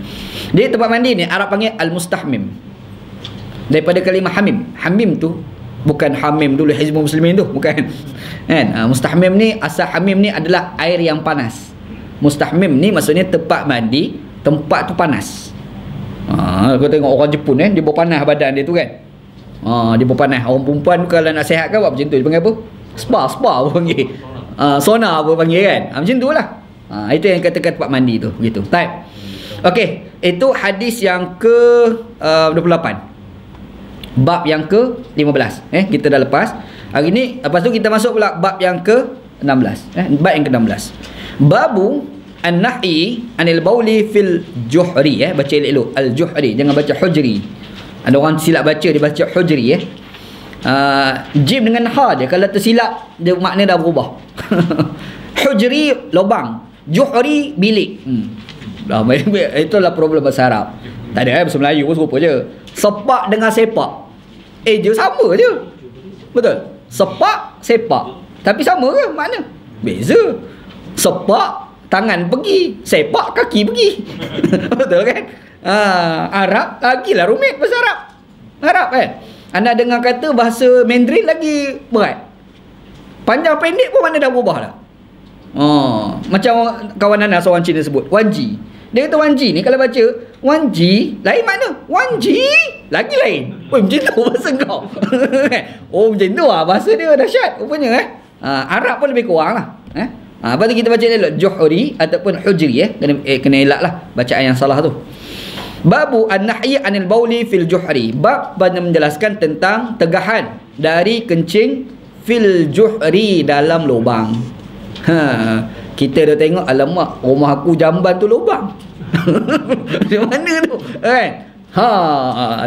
Jadi tempat mandi ni Arab panggil al-mustahmim. Daripada kalimah hamim. Hamim tu bukan hamim dulu Hizbul Muslimin tu, bukan. Mustahmim ni, asal hamim ni adalah air yang panas. Mustahmim ni maksudnya tempat mandi, tempat tu panas. Kau tengok orang Jepun dia bawa panas badan dia tu kan. Dia berpanas. Orang perempuan kalau nak sihat kan buat macam tu. Dia panggil apa? Spa apa panggil? Sauna apa panggil kan? Macam tu lah. Itu yang katakan tempat mandi tu. Begitu. Baik. Okey. Itu hadis yang ke 28. Bab yang ke 15. Kita dah lepas. Hari ni, lepas tu kita masuk pula bab yang ke 16. Bab yang ke 16. Babu an-nahi anil bauli fil juhri. Baca elok-elok. Al-juhri. Jangan baca hujri. Ada orang silap baca, dia baca hujri jim dengan ha dia, kalau tersilap dia makna dah berubah. Hujri lubang, juhri bilik. Itulah problem bahasa Arab. Tak ada bahasa Melayu pun serupa je. Sepak dengan sepak dia sama je. Betul? Sepak, sepak, tapi sama ke makna? Beza. Sepak tangan pergi, sepak kaki pergi. Betul kan? Arab lagilah rumit bahasa Arab kan. Anda dengar kata bahasa Mandarin lagi berat. Panjang pendek pun mana dah berubah dah. Macam kawan Ana seorang Cina sebut Wanji. Dia kata Wanji ni kalau baca Wanji lain makna. Wanji lagi lain. Macam tu bahasa kau. Macam tu bahasa dia dahsyat rupanya Arab pun lebih kurang lah. Lepas tu kita baca elok juhri ataupun hujri kena elak lah bacaan yang salah tu. Babu an-nahyi anil bauli fil juhri. Bab pada menjelaskan tentang tegahan dari kencing fil juhri, dalam lubang. Kita dah tengok, alamak, rumah aku jamban tu lubang. Di mana tu? Kan?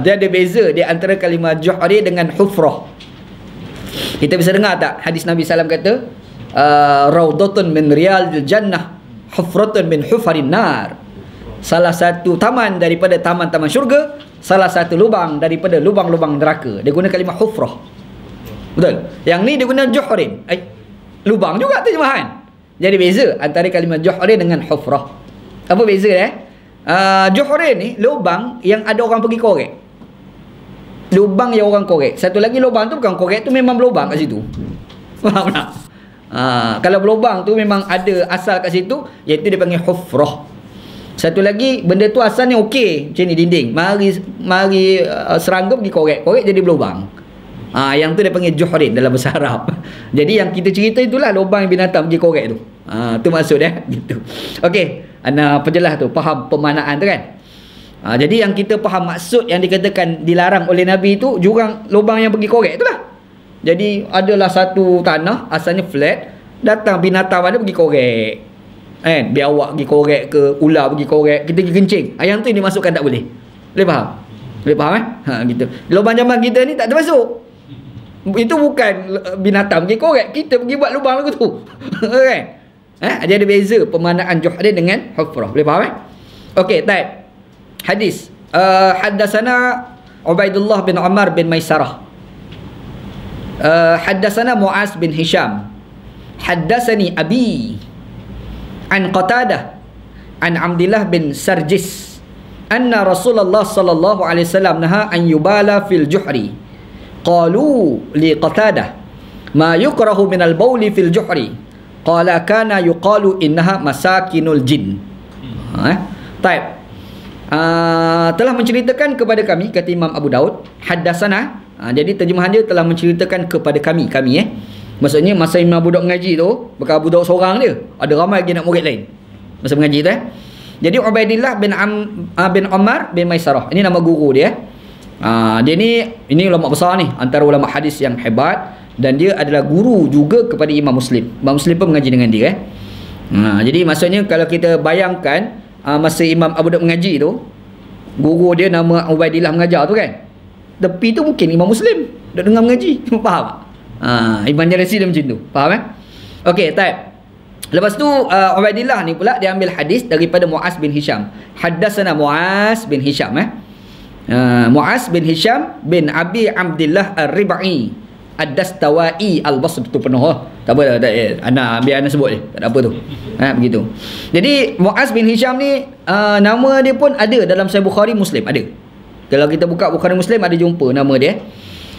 Dia ada beza di antara kalimah juhri dengan hufrah. Kita bisa dengar tak hadis Nabi SAW kata raudhatun min riyadil jannah, hufratun min hufarin nar. Salah satu taman daripada taman-taman syurga, salah satu lubang daripada lubang-lubang neraka. Dia guna kalimah hufrah. Betul? Yang ni dia guna juhrin. Lubang juga terjemahan. Jadi beza antara kalimah juhrin dengan hufrah. Apa beza juhrin ni lubang yang ada orang pergi korek. Lubang yang orang korek. Satu lagi lubang tu bukan korek, tu memang berlubang kat situ. Faham tak? Kalau berlubang tu memang ada asal kat situ, iaitu dia panggil hufrah. Satu lagi, benda tu asalnya okey, macam ni dinding. Mari serangga pergi korek jadi berlubang. Yang tu dia panggil juhrin dalam bahasa Arab. Jadi yang kita cerita itulah lubang yang binatang pergi korek tu. Tu maksud dia gitu. Okey, ana perjelas tu, faham pemaknaan tu kan? Jadi yang kita faham maksud yang dikatakan dilarang oleh Nabi tu jurang lubang yang pergi korek itulah. Jadi adalah satu tanah asalnya flat, datang binatang mana pergi korek. Biawak pergi korek ke, ular pergi korek, kita pergi kencing. Yang tu yang dimasukkan tak boleh. Boleh faham? Boleh faham gitu. Lubang zaman kita ni tak termasuk. Itu bukan binatang pergi korek, kita pergi buat lubang lagu tu. Kan? Dia ada beza pemaknaan juhrin dengan hufrah. Boleh faham Okey, baik. Hadis. Haddatsana Ubaidullah bin Umar bin Maisarah. Haddatsana Muaz bin Hisham. Haddatsani abi an Qatadah an Abdullah bin Sarjis anna Rasulullah sallallahu alaihi wasallam naha an yubala fil juhri. Qalu li Qatadah ma yukrahu min al-bauli fil juhri. Qala kana yuqalu innaha masakinul jin. Baik. Telah menceritakan kepada kami, kata Imam Abu Daud, haddatsana. Jadi terjemahan dia telah menceritakan kepada kami maksudnya masa Imam Abu Daud mengaji tu, bukan Abu Daud seorang dia, ada ramai lagi nak murid lain masa mengaji tu Jadi Ubaidillah bin Umar bin Maisarah, ini nama guru dia. Dia ini ulama besar ni, antara ulama hadis yang hebat, dan dia adalah guru juga kepada Imam Muslim. Imam Muslim pun mengaji dengan dia Jadi maksudnya kalau kita bayangkan masa Imam Abu Daud mengaji tu, guru dia nama Ubaidillah mengajar tu kan, tepi tu mungkin Imam Muslim dah dengar mengaji. Faham tak? Iman generasi dia macam tu. Faham Okey, baik. Lepas tu Ubaidillah ni pula dia ambil hadis daripada Muaz bin Hisham. Haddatsana Muaz bin Hisham Muaz bin Hisham bin Abi Abdullah Ar-Rib'i Ad-Dastawai Al-Basri tu penuh tak apa, biar anak sebut je, tak ada apa tu. Begitu. Jadi Muaz bin Hisham ni nama dia pun ada dalam Sahih Bukhari, Muslim ada. Kalau kita buka Bukhari Muslim ada jumpa nama dia.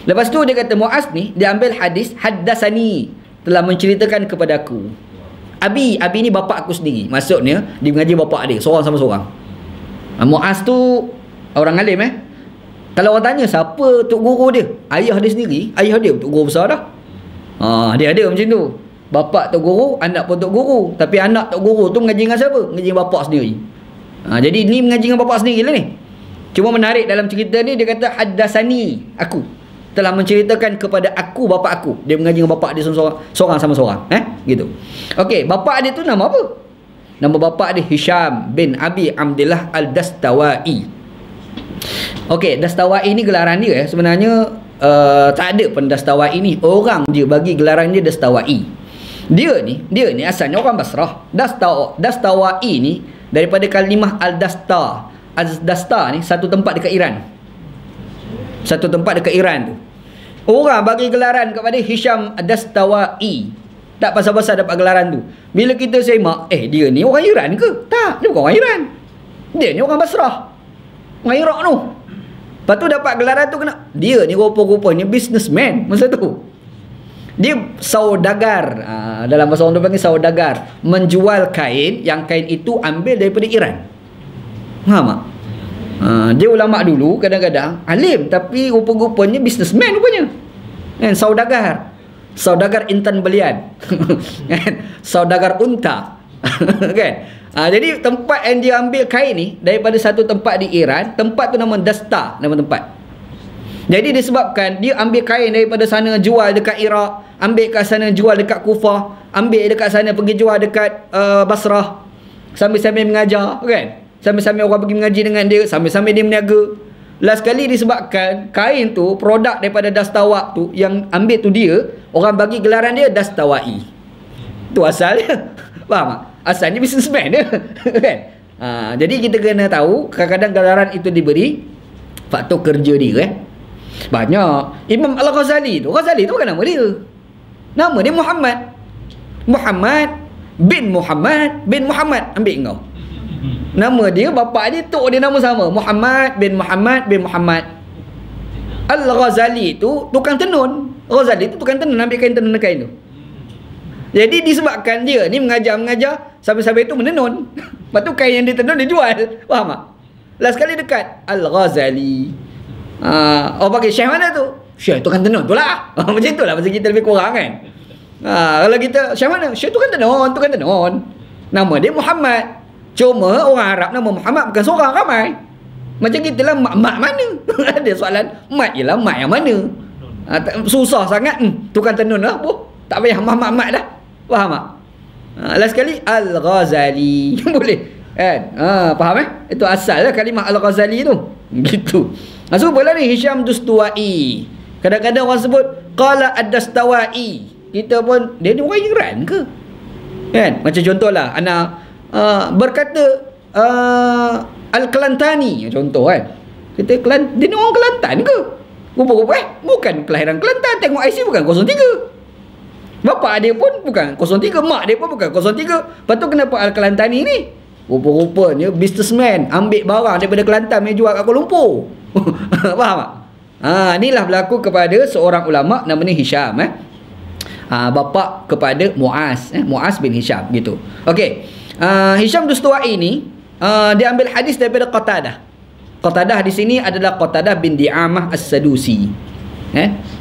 Lepas tu dia kata Muaz ni dia ambil hadis haddatsani, telah menceritakan kepada aku. Abi ni bapa aku sendiri. Maksudnya dia mengaji bapa dia seorang sama seorang. Muaz tu orang alim Kalau orang tanya siapa tok guru dia, ayah dia sendiri, ayah dia tok guru besar dah. Dia ada macam tu. Bapa tok guru, anak pun tok guru. Tapi anak tok guru tu mengaji dengan siapa? Mengaji dengan bapa sendiri. Jadi ni mengaji dengan bapa sendiri lah ni. Cuma menarik dalam cerita ni, dia kata haddatsani, aku telah menceritakan kepada aku bapa aku. Dia mengaji dengan bapa dia seorang sama seorang. Gitu. Okey, bapa dia tu nama apa? Nama bapa dia Hisham bin Abi Abdullah Al-Dastawai. Okey, Dastawai ni gelaran dia sebenarnya tak ada pun Dastawai ni. Orang dia bagi gelaran dia Dastawai. Dia ni asalnya orang Basrah. Dastawai ni daripada kalimah Al-Dasta. Al-Dasta ni satu tempat dekat Iran. Satu tempat dekat Iran tu. Orang bagi gelaran kepada Hisham Ad-Dastawai. Tak pasal-pasal dapat gelaran tu. Bila kita semak, dia ni orang Iran ke? Tak, dia bukan orang Iran. Dia ni orang Basrah. Orang Iraq tu. Lepas tu dapat gelaran tu kena. Dia ni rupa-rupanya businessman masa tu. Dia saudagar. Dalam bahasa orang tu panggil saudagar. Menjual kain, yang kain itu ambil daripada Iran. Faham tak? Dia ulama dulu kadang-kadang alim, tapi rupa-rupanya businessman rupanya. Saudagar intan belian. Saudagar unta. Kan? Jadi tempat yang dia ambil kain ni daripada satu tempat di Iran, tempat tu nama Dasta, nama tempat. Jadi disebabkan dia ambil kain daripada sana jual dekat Iraq, ambil kat sana jual dekat Kufah, ambil dekat sana pergi jual dekat Basrah, sambil-sambil mengajar kan. Sambil-sambil orang pergi mengaji dengan dia, sambil-sambil dia berniaga. Last kali disebabkan kain tu, produk daripada Dastawak tu, yang ambil tu dia, orang bagi gelaran dia Dastawai. Tu asal dia. Faham tak? Asalnya businessman dia. Kan? Jadi kita kena tahu, kadang-kadang gelaran itu diberi faktor kerja dia. Banyak. Imam Al-Ghazali tu bukan nama dia. Nama dia Muhammad. Muhammad bin Muhammad. Ambil kau. Nama dia, bapa dia, tok dia nama sama. Muhammad bin Muhammad. Al-Ghazali tu tukang tenun. Ghazali tu tukang tenun, ambil kain tenun tu. Jadi disebabkan dia ni mengajar sampai-sampai itu menenun. Lepas tu kain yang dia tenun dia jual. Faham tak? Last sekali dekat Al-Ghazali. Orang panggil Syekh mana tu? Syekh tu kan tenun tu lah. Macam tu lah pasal kita lebih kurang kan. Kalau kita Syekh mana? Syekh tu kan tenun. Nama dia Muhammad. Cuma orang Arab nama Muhammad bukan seorang, ramai. Macam kita lah, mak mana? Ada soalan, mak ialah mak yang mana? Susah sangat. Tu kan tenun lah. Tak payah mak dah. Faham tak? Last sekali Al-Ghazali. Boleh kan? Faham Itu asal lah kalimah Al-Ghazali tu. Gitu. So pula ni Hisham Dustuwai. Kadang-kadang orang sebut qala ad-Dastawai. Kita pun dia ni orang Iran ke? Kan? Macam contohlah anak berkata Al-Kelantani contoh kan. Kita dia ni orang Kelantan ke? Rupa-rupa bukan kelahiran Kelantan. Tengok IC bukan 03. Bapa dia pun bukan 03, mak dia pun bukan 03. Lepas tu kenapa Al-Kelantani ni? Rupa-rupanya businessman, ambil barang daripada Kelantan dia jual kat Kuala Lumpur. Faham tak? Inilah berlaku kepada seorang ulama namanya Hisham bapa kepada Muaz, Muaz bin Hisham gitu. Okey. Hisham Dustuwai ni dia ambil hadis daripada Qatadah. Qatadah di sini adalah Qatadah bin Di'amah As-Sadusi.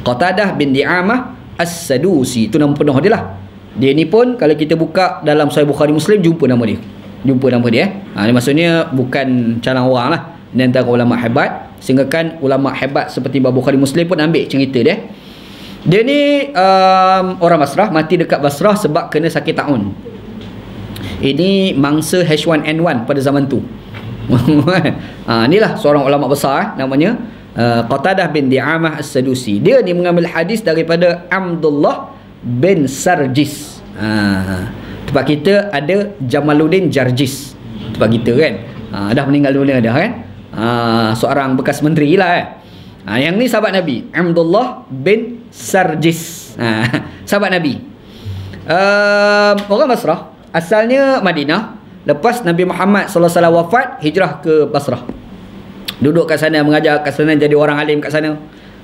Qatadah bin Di'amah As-Sadusi, itu nama penuh dia lah. Dia ni pun kalau kita buka dalam Sahih Bukhari Muslim jumpa nama dia. Ini maksudnya bukan calang orang lah. Ini antara ulama hebat. Sehingga kan ulama hebat seperti Bukhari Muslim pun ambil cerita dia. Dia ni orang Basrah, mati dekat Basrah sebab kena sakit taun. Ini mangsa H1N1 pada zaman tu. Inilah seorang ulama besar namanya Qatadah bin Di'amah As-Sadusi. Dia ni mengambil hadis daripada Abdullah bin Sarjis. Tempat kita ada Jamaluddin Jarjis. Tempat kita kan. Dah meninggal dunia dah kan. Seorang bekas menteri lah yang ni sahabat Nabi, Abdullah bin Sarjis. Sahabat Nabi. Orang Basrah, asalnya Madinah. Lepas Nabi Muhammad SAW wafat, hijrah ke Basrah. Duduk kat sana, mengajar kat sana, jadi orang alim kat sana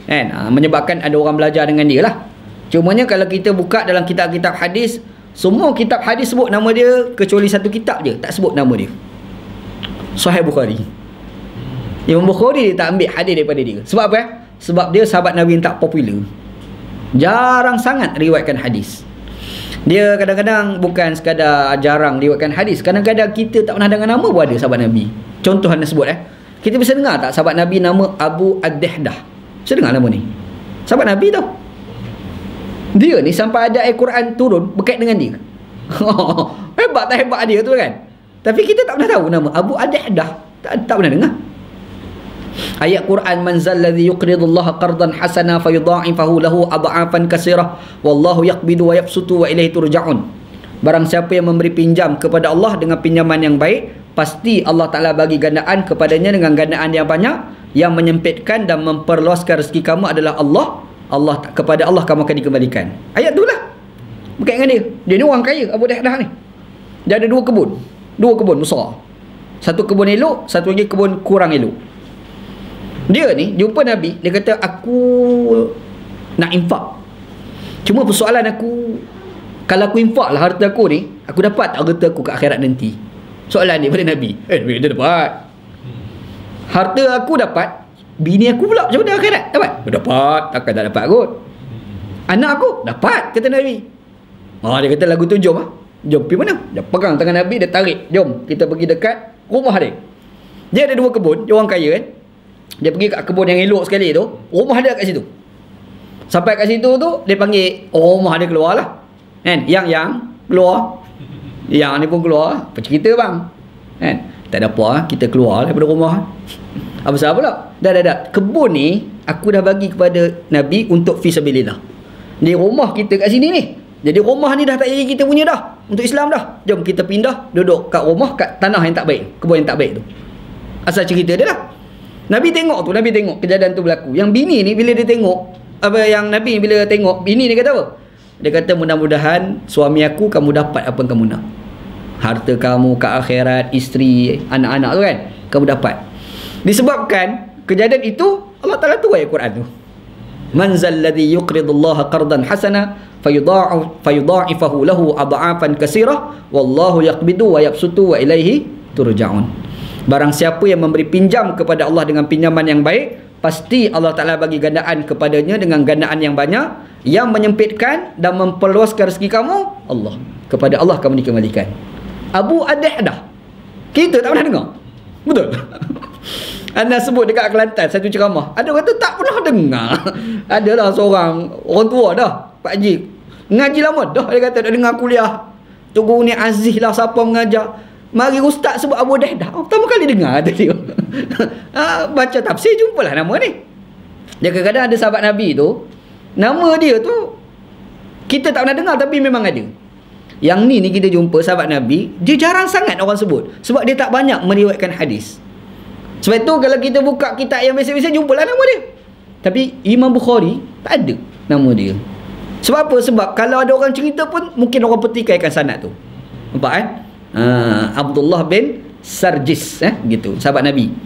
kan. Menyebabkan ada orang belajar dengan dia lah. Cumanya kalau kita buka dalam kitab-kitab hadis, semua kitab hadis sebut nama dia kecuali satu kitab je tak sebut nama dia, Sahih Bukhari. Imam Bukhari dia tak ambil hadis daripada dia. Sebab apa? Sebab dia sahabat Nabi yang tak popular, jarang sangat riwayatkan hadis. Dia kadang-kadang bukan sekadar jarang riwayatkan hadis, kadang-kadang kita tak pernah dengar nama pun ada sahabat Nabi. Contoh anda sebut kita bisa dengar tak sahabat Nabi nama Abu Ad-Dihdah? Bisa dengar nama ni? Sahabat Nabi tau. Dia ni sampai ada ayat Quran turun berkait dengan dia. Hebat tak hebat dia tu kan? Tapi kita tak pernah tahu nama Abu Ad-Dihdah. Tak pernah dengar. Ayat Quran, man zalladhi yuqridullaha qardan hasana fayudha'ifahu lahu adha'afan katsirah wallahu yaqbidu wa yabsutu wa ilaihi turja'un. Barang siapa yang memberi pinjam kepada Allah dengan pinjaman yang baik, pasti Allah Ta'ala bagi gandaan kepadanya dengan gandaan yang banyak. Yang menyempitkan dan memperluaskan rezeki kamu adalah Allah. Kepada Allah kamu akan dikembalikan. Ayat tu lah berkait dengan dia. Dia ni orang kaya, Abu Dihdah ni. Dia ada dua kebun besar. Satu kebun elok, satu lagi kebun kurang elok. Dia ni jumpa Nabi, dia kata aku nak infak. Cuma persoalan aku, kalau aku infak lah harta aku ni, aku dapat tak harta aku ke akhirat nanti? Soalan ni pada Nabi. Nabi kata dapat. Harta aku dapat, bini aku pula macam mana akhirat? Dapat. Takkan tak dapat kot. Anak aku dapat, kata Nabi. Dia kata lagu tu jom pergi mana? Dia pegang tangan Nabi, dia tarik. Jom kita pergi dekat rumah dia. Dia ada dua kebun, dia orang kaya kan. Dia pergi kat kebun yang elok sekali tu, rumah dia kat situ. Sampai kat situ tu, dia panggil rumah dia keluar lah kan. Yang keluar, yang ni pun keluar. Apa cerita bang kan? Tak ada apa, kita keluar daripada rumah. Apa sahaja pula? Dah. Kebun ni aku dah bagi kepada Nabi untuk fisabilillah. Ni rumah kita kat sini ni. Jadi rumah ni dah tak jadi kita punya dah, untuk Islam dah. Jom kita pindah duduk kat rumah, kat tanah yang tak baik, kebun yang tak baik tu. Asal cerita dia lah. Nabi tengok kejadian tu berlaku. Yang bini ni bila dia tengok apa yang Nabi bila tengok, bini dia kata apa? Dia kata mudah-mudahan suami aku kamu dapat apa yang kamu nak. Harta kamu ke akhirat, isteri, anak-anak tu kan, kamu dapat. Disebabkan kejadian itu Allah Ta'ala tu ayat Quran tu. Man zal ladzi yuqridullaha qardan hasana fayudha'ifahu lahu adha'afan katsirah wallahu yaqbidu wa yabsutu wa ilaihi turja'un. Barang siapa yang memberi pinjam kepada Allah dengan pinjaman yang baik, pasti Allah Ta'ala bagi gandaan kepadanya dengan gandaan yang banyak. Yang menyempitkan dan memperluaskan rezeki kamu, Allah. Kepada Allah kamu dikembalikan. Abu Adihdah, kita tak pernah dengar. Betul? Anda sebut dekat Kelantan satu ceramah, ada kata tak pernah dengar. Adalah seorang orang tua dah, Pak Haji, ngaji lama dah, dia kata dah dengar kuliah Tok Guru ni Aziz lah siapa mengajar. Mari ustaz sebut Abu Dahdah, pertama kali dengar tadi. Baca tafsir jumpalah nama ni. Dia kadang-kadang ada sahabat Nabi tu, nama dia tu kita tak pernah dengar tapi memang ada. Yang ni kita jumpa sahabat Nabi, dia jarang sangat orang sebut sebab dia tak banyak meriwayatkan hadis. Sebab itu kalau kita buka kitab yang biasa-biasa, jumpalah nama dia. Tapi Imam Bukhari tak ada nama dia. Sebab apa? Sebab kalau ada orang cerita pun mungkin orang petikaikan sanad tu. Nampak kan? Abdullah bin Sarjis gitu, sahabat Nabi.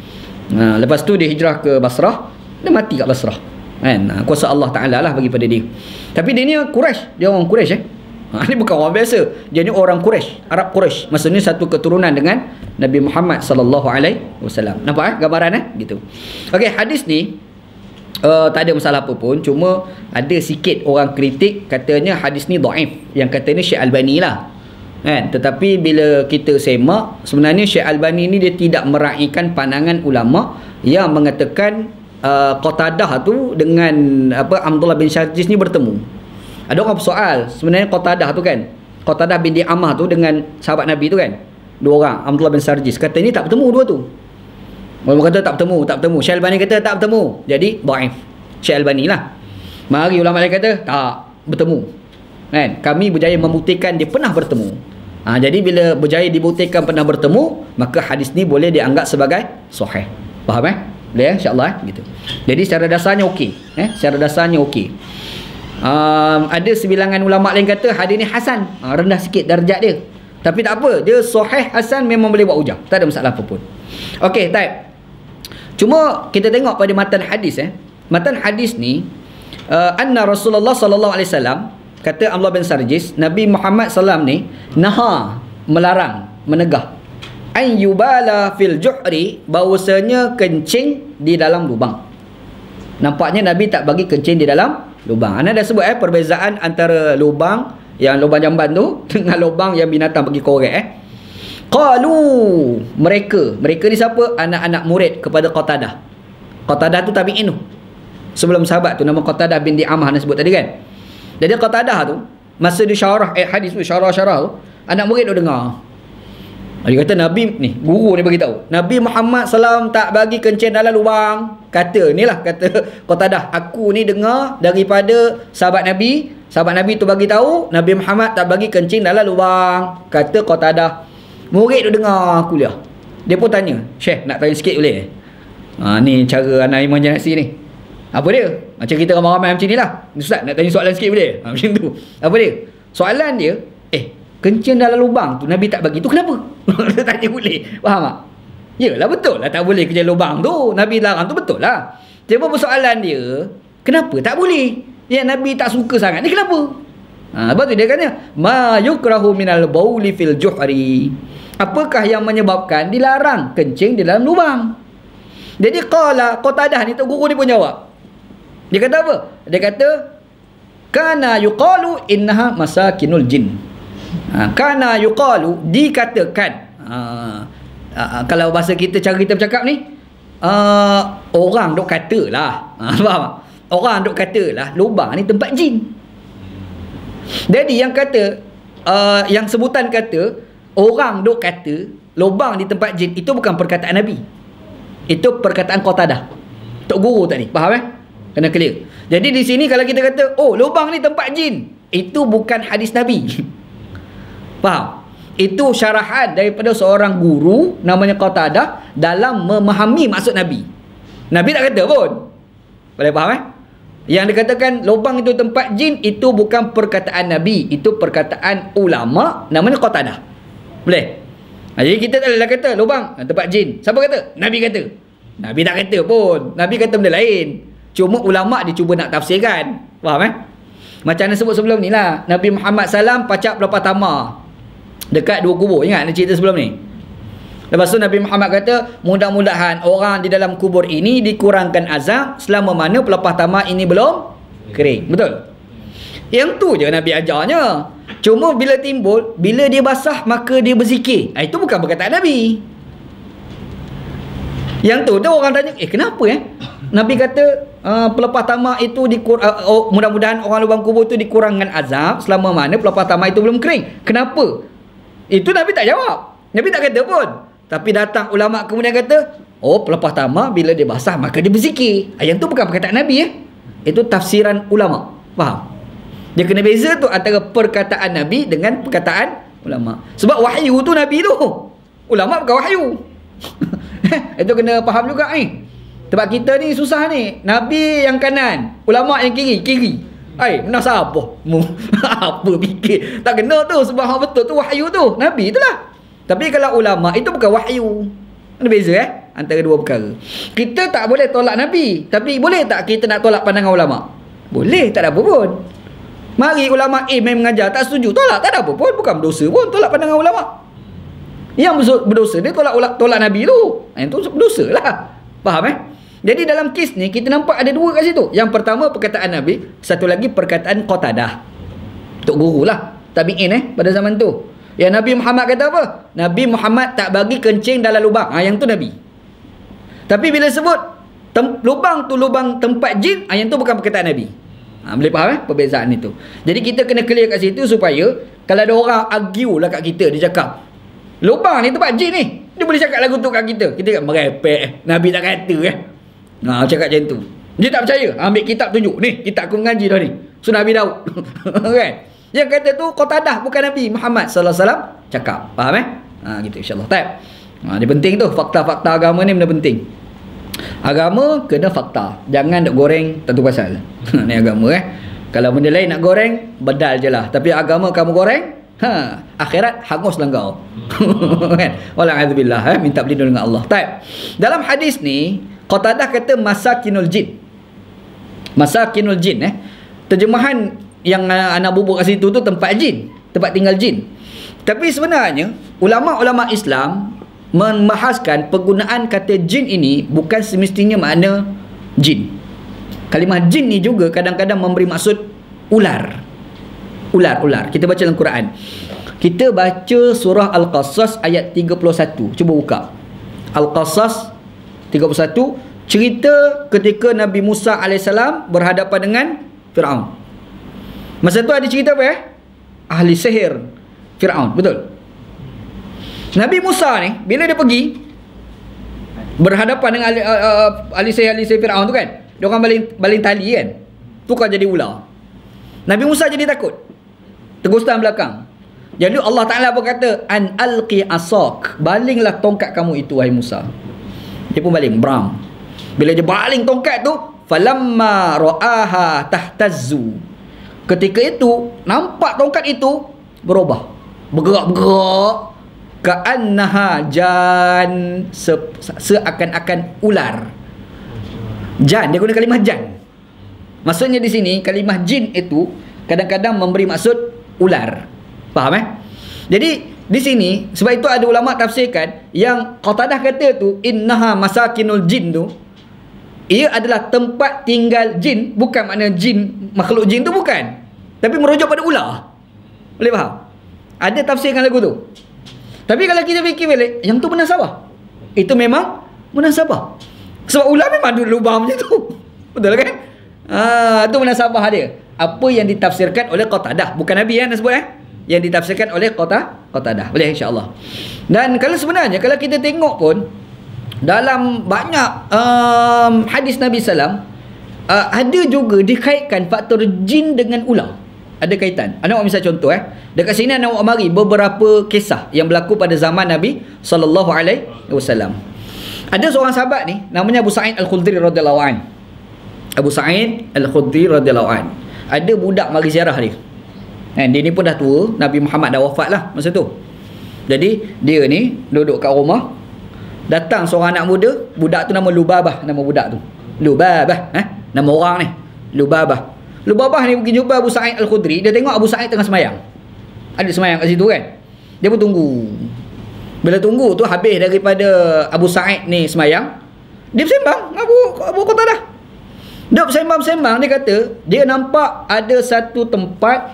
Lepas tu dia hijrah ke Basrah, dia mati kat Basrah kan. Kuasa Allah Ta'ala lah bagi pada dia. Tapi dia ni Quraisy, dia orang Quraisy ini bukan orang biasa, dia ni orang Quraisy, Arab Quraisy. Maksudnya satu keturunan dengan Nabi Muhammad sallallahu alaihi wasallam. Nampak gambaran gitu. Okey, hadis ni tak ada masalah apa pun, cuma ada sikit orang kritik katanya hadis ni dhaif. Yang katanya Syekh Albani lah kan. Tetapi bila kita semak, sebenarnya Syekh Albani ni dia tidak meraihkan pandangan ulama yang mengatakan Qatadah tu dengan Abdullah bin Syarjis ni bertemu. Ada orang bersoal, sebenarnya Qatadah tu kan, Qatadah bin Di'amah tu dengan sahabat Nabi tu kan, dua orang, Abdullah bin Syarjis, kata ni tak bertemu dua tu. Ulama kata tak bertemu. Syekh Albani kata tak bertemu, jadi dhaif. Syekh Albani lah. Mari ulama lain kata tak bertemu kan, kami berjaya membuktikan dia pernah bertemu. Jadi bila berjaya dibuktikan pernah bertemu, maka hadis ni boleh dianggap sebagai sahih. Faham boleh insya-Allah gitu. Jadi secara dasarnya okey, secara dasarnya okey. Ada sebilangan ulama lain kata hadis ni hasan, rendah sikit darjat dia. Tapi tak apa, dia sahih hasan memang boleh buat hujah, tak ada masalah apa pun. Okey, baik. Cuma kita tengok pada matan hadis matan hadis ni anna Rasulullah sallallahu alaihi wasallam, kata Abdullah bin Sarjis, Nabi Muhammad sallam ni melarang, menegah an yubala fil juhri, bahawasanya kencing di dalam lubang. Nampaknya Nabi tak bagi kencing di dalam lubang. Anda dah sebut perbezaan antara lubang yang lubang jamban tu dengan lubang yang binatang pergi korek. Qalu, mereka ni siapa? Anak-anak murid kepada Qatadah. Qatadah tu tabi'in tu. Sebelum sahabat tu nama Qatadah bin Di'amah nak sebut tadi kan. Jadi Qatadah tu masa dia syarah hadis tu, syarah tu, anak murid tu dengar. Dia kata Nabi ni, guru ni bagi tahu, Nabi Muhammad SAW tak bagi kencing dalam lubang. Kata Qatadah, aku ni dengar daripada sahabat Nabi tu bagi tahu Nabi Muhammad tak bagi kencing dalam lubang. Kata Qatadah, murid tu dengar kuliah, dia pun tanya, Syekh nak tanya sikit boleh? Ni cara anak imajinasi ni. Apa dia? Macam kita ramai-ramai macam ni lah, Ustaz nak tanya soalan sikit boleh? Macam tu. Apa dia? Soalan dia, kencing dalam lubang tu Nabi tak bagi tu kenapa? Dia tanya boleh. Faham tak? Yalah betul lah tak boleh kencing lubang tu, Nabi larang tu betul lah. Cuma persoalan dia, kenapa tak boleh? Yang Nabi tak suka sangat ni kenapa? Lepas tu dia kata ma yukrahu minal bauli fil juhri, apakah yang menyebabkan dilarang kencing di dalam lubang? Jadi Qatadah ni, Tok Guru ni pun jawab. Dia kata apa? Dia kata kana yuqalu innaha masakinul jin. Kana yuqalu, dikatakan. Kalau bahasa kita, cara kita bercakap ni, orang duk kata lah. Faham tak? Orang duk kata lah lubang ni tempat jin. Jadi yang kata, yang sebutan kata orang duk kata lubang di tempat jin, itu bukan perkataan Nabi, itu perkataan Qatadah, Tok Guru tadi. Faham Kena clear. Jadi di sini kalau kita kata lubang ni tempat jin, itu bukan hadis Nabi. Faham? Itu syarahan daripada seorang guru namanya Qatadah dalam memahami maksud Nabi. Nabi tak kata pun. Boleh faham Yang dikatakan lubang itu tempat jin, itu bukan perkataan Nabi, itu perkataan ulama namanya Qatadah. Boleh? Jadi kita tak boleh kata lubang tempat jin. Siapa kata? Nabi kata. Nabi tak kata pun. Nabi kata benda lain. Cuma ulama' dia cuba nak tafsirkan. Faham Macam mana sebut sebelum ni lah. Nabi Muhammad SAW pacak pelepah tamar dekat dua kubur. Ingat ni cerita sebelum ni. Lepas tu Nabi Muhammad kata, mudah-mudahan orang di dalam kubur ini dikurangkan azab selama mana pelepah tamar ini belum kering. Betul? Yang tu je Nabi ajarnya. Cuma bila timbul, bila dia basah maka dia berzikir. Itu bukan perkataan Nabi. Yang tu orang tanya, kenapa Nabi kata pelepah tamar itu mudah-mudahan orang lubang kubur itu dikurangkan azab selama mana pelepah tamar itu belum kering. Kenapa? Itu Nabi tak jawab. Nabi tak kata pun. Tapi datang ulama kemudian kata, pelepah tamar bila dia basah maka dia berzikir. Yang tu bukan perkataan Nabi Itu tafsiran ulama. Faham? Dia kena beza tu antara perkataan Nabi dengan perkataan ulama. Sebab wahyu tu Nabi tu. Ulama bukan wahyu. Itu kena faham juga ni. Sebab kita ni susah ni. Nabi yang kanan, ulama yang kiri. Menang siapa? Apa fikir? Tak kena tu. Sebab hak betul tu wahyu tu. Nabi tu lah. Tapi kalau ulama itu bukan wahyu. Ada beza antara dua perkara. Kita tak boleh tolak Nabi. Tapi boleh tak kita nak tolak pandangan ulama? Boleh, tak ada apa pun. Mari ulama main mengajar, tak setuju, tolak, tak ada apa pun. Bukan berdosa pun tolak pandangan ulama. Yang berdosa dia tolak Nabi tu. Yang tu berdosa lah. Faham Jadi dalam kes ni kita nampak ada dua kat situ. Yang pertama perkataan Nabi, satu lagi perkataan Qatadah. Tok guru lah, tabi'in pada zaman tu. Yang Nabi Muhammad kata apa? Nabi Muhammad tak bagi kencing dalam lubang. Yang tu Nabi. Tapi bila sebut lubang tu lubang tempat jin, yang tu bukan perkataan Nabi. Boleh faham perbezaan itu. Jadi kita kena clear kat situ supaya kalau ada orang argue lah kat kita, dia cakap lubang ni tempat jin ni, dia boleh cakap lagu tu kat kita. Kita kat merepek. Nabi tak kata cakap macam tu. Dia tak percaya. Ambil kitab tunjuk. Ni kitab aku mengaji dah ni. So Nabi Daud. Kan? Yang kata tu Qatadah, bukan Nabi Muhammad sallallahu alaihi wasallam cakap. Faham gitu insya-Allah. Dia penting tu, fakta-fakta agama ni benda penting. Agama kena fakta. Jangan nak goreng tak tahu pasal. Ni agama Kalau benda lain nak goreng, bedal je lah. Tapi agama kamu goreng, akhirat hanguslah kau. Kan? Wala'adzubillah. Minta berlindung dengan Allah. Dalam hadis ni Qatadah kata masakinul jin. Masakinul jin terjemahan yang anak bubuk kat situ tu tempat jin, tempat tinggal jin. Tapi sebenarnya ulama-ulama Islam membahaskan penggunaan kata jin ini bukan semestinya makna jin. Kalimah jin ni juga kadang-kadang memberi maksud ular. Ular. Kita baca dalam Quran. Kita baca surah Al-Qasas ayat 31. Cuba buka. Al-Qasas 31, cerita ketika Nabi Musa AS berhadapan dengan Fir'aun. Masa tu ada cerita apa ahli sihir Fir'aun. Betul? Nabi Musa ni bila dia pergi berhadapan dengan ahli sihir Fir'aun tu kan, dia orang baling tali kan, tukar jadi ular. Nabi Musa jadi takut, tegus tangan belakang. Jadi Allah Ta'ala berkata, an alqi asak, balinglah tongkat kamu itu wahai Musa. Dia pun baling, bram. Bila dia baling tongkat tu, falamma ra'aha tahtazzu, ketika itu nampak tongkat itu berubah, bergerak ka'annaha jan, seakan-akan ular. Jan, dia guna kalimah jan. Maksudnya di sini kalimah jin itu kadang-kadang memberi maksud ular. Faham Jadi di sini sebab itu ada ulama tafsirkan yang Qatadah kata tu innaha masakinul jin tu, ia adalah tempat tinggal jin, bukan makna jin, makhluk jin tu bukan, tapi merujuk pada ular. Boleh faham? Ada tafsirkan lagu tu. Tapi kalau kita fikir balik, yang tu munasabah. Itu memang munasabah. Sebab ular memang ada lubang macam tu. Betul kan? Itu munasabah dia. Apa yang ditafsirkan oleh Qatadah, bukan Nabi nak sebut yang ditafsirkan oleh Qatadah. Boleh insya-Allah. Dan kalau sebenarnya kalau kita tengok pun dalam banyak hadis Nabi sallam, ada juga dikaitkan faktor jin dengan ular. Ada kaitan. Anda nak misal contoh dekat sini anda nak mari beberapa kisah yang berlaku pada zaman Nabi sallallahu alaihi wasallam. Ada seorang sahabat ni namanya Abu Sa'id Al-Khudri radhiyallahu an. Abu Sa'id Al-Khudri radhiyallahu an. Ada budak mari ziarah dia. Dia ni pun dah tua, Nabi Muhammad dah wafat lah masa tu. Jadi dia ni duduk kat rumah, datang seorang anak muda, budak tu nama Lubabah, nama budak tu Lubabah. Nama orang ni Lubabah. Lubabah ni pergi jumpa Abu Sa'id Al-Khudri. Dia tengok Abu Sa'id tengah semayang. Ada semayang kat situ kan. Dia pun tunggu. Bila tunggu tu habis daripada Abu Sa'id ni semayang, dia bersembang Abu Qatadah. Dia bersembang-sembang, dia kata dia nampak ada satu tempat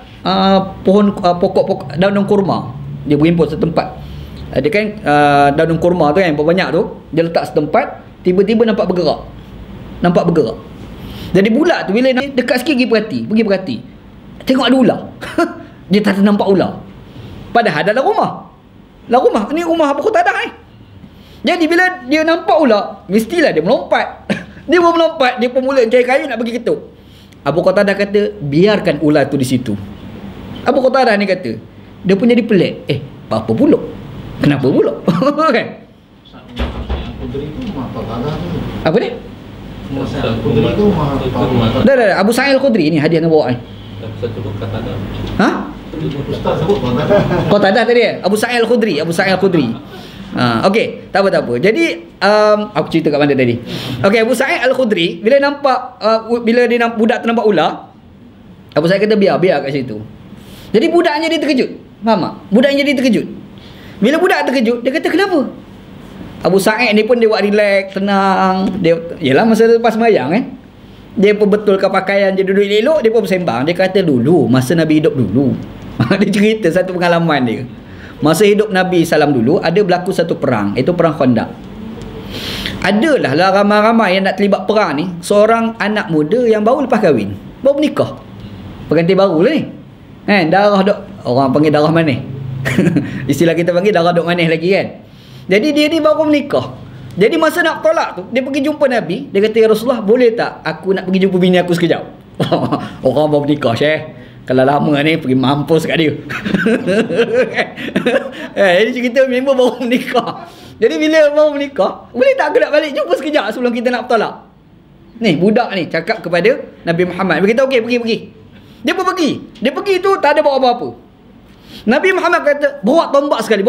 pokok-pokok daun kurma. Dia berimpun satu tempat. Dia kan daun kurma tu kan banyak tu, dia letak setempat, tiba-tiba nampak bergerak. Jadi budak tu bila dekat sikit pergi perhati. Tengok ada ular. Dia tak nampak ular. Padahal dalam rumah. Ni rumah Abu Qatadah ni. Jadi bila dia nampak ular, mestilah dia melompat. Dia pun melompat, dia pun mula cari kayu nak pergi ketuk. Abu Qatadah kata, biarkan ular tu di situ. Abu Qatadah ni kata, dia pun jadi pelik. Apa pula? Kenapa pula? Kan? Apa ni? Dah. Abu Sa'id Al-Khudri ni hadiah nak bawa ni. Ha? Ustaz sebut Qatadah tadi. Abu Sa'id Al-Khudri. Okey, tak apa. Jadi aku cerita kat mana tadi? Okey, Abu Sa'id Al-Khudri bila nampak budak tu nampak ular, Abu Sa'id kata biar kat situ. Jadi budaknya dia terkejut. Faham tak? Budaknya dia terkejut. Bila budak terkejut, dia kata kenapa? Abu Sa'id ni pun dia buat relax, tenang. Dia yalah masa lepas sembahyang kan. Dia pun betulkan pakaian, dia duduk elok, dia pun bersembang. Dia kata dulu masa Nabi hidup dulu. Dia cerita satu pengalaman dia. Masa hidup Nabi salam dulu ada berlaku satu perang, iaitu perang Khandaq. Adalah ramai-ramai yang nak terlibat perang ni, seorang anak muda yang baru lepas kahwin, baru menikah. Pengantin baru lah ni. Kan darah dok, orang panggil darah manis. Istilah kita panggil darah dok manis lagi kan. Jadi dia ni baru menikah. Jadi masa nak tolak tu, dia pergi jumpa Nabi. Dia kata, ya Rasulullah, boleh tak aku nak pergi jumpa bini aku sekejap? Orang baru menikah, Syekh. Kalau lama ni pergi mampus kat dia. Jadi cerita member baru menikah. Jadi bila baru menikah, boleh tak aku nak balik jumpa sekejap sebelum kita nak tolak? Ni budak ni cakap kepada Nabi Muhammad. Dia kata okey, pergi. Dia pun pergi. Dia pergi tu tak ada bawa apa-apa. Nabi Muhammad kata, bawa tombak sekali.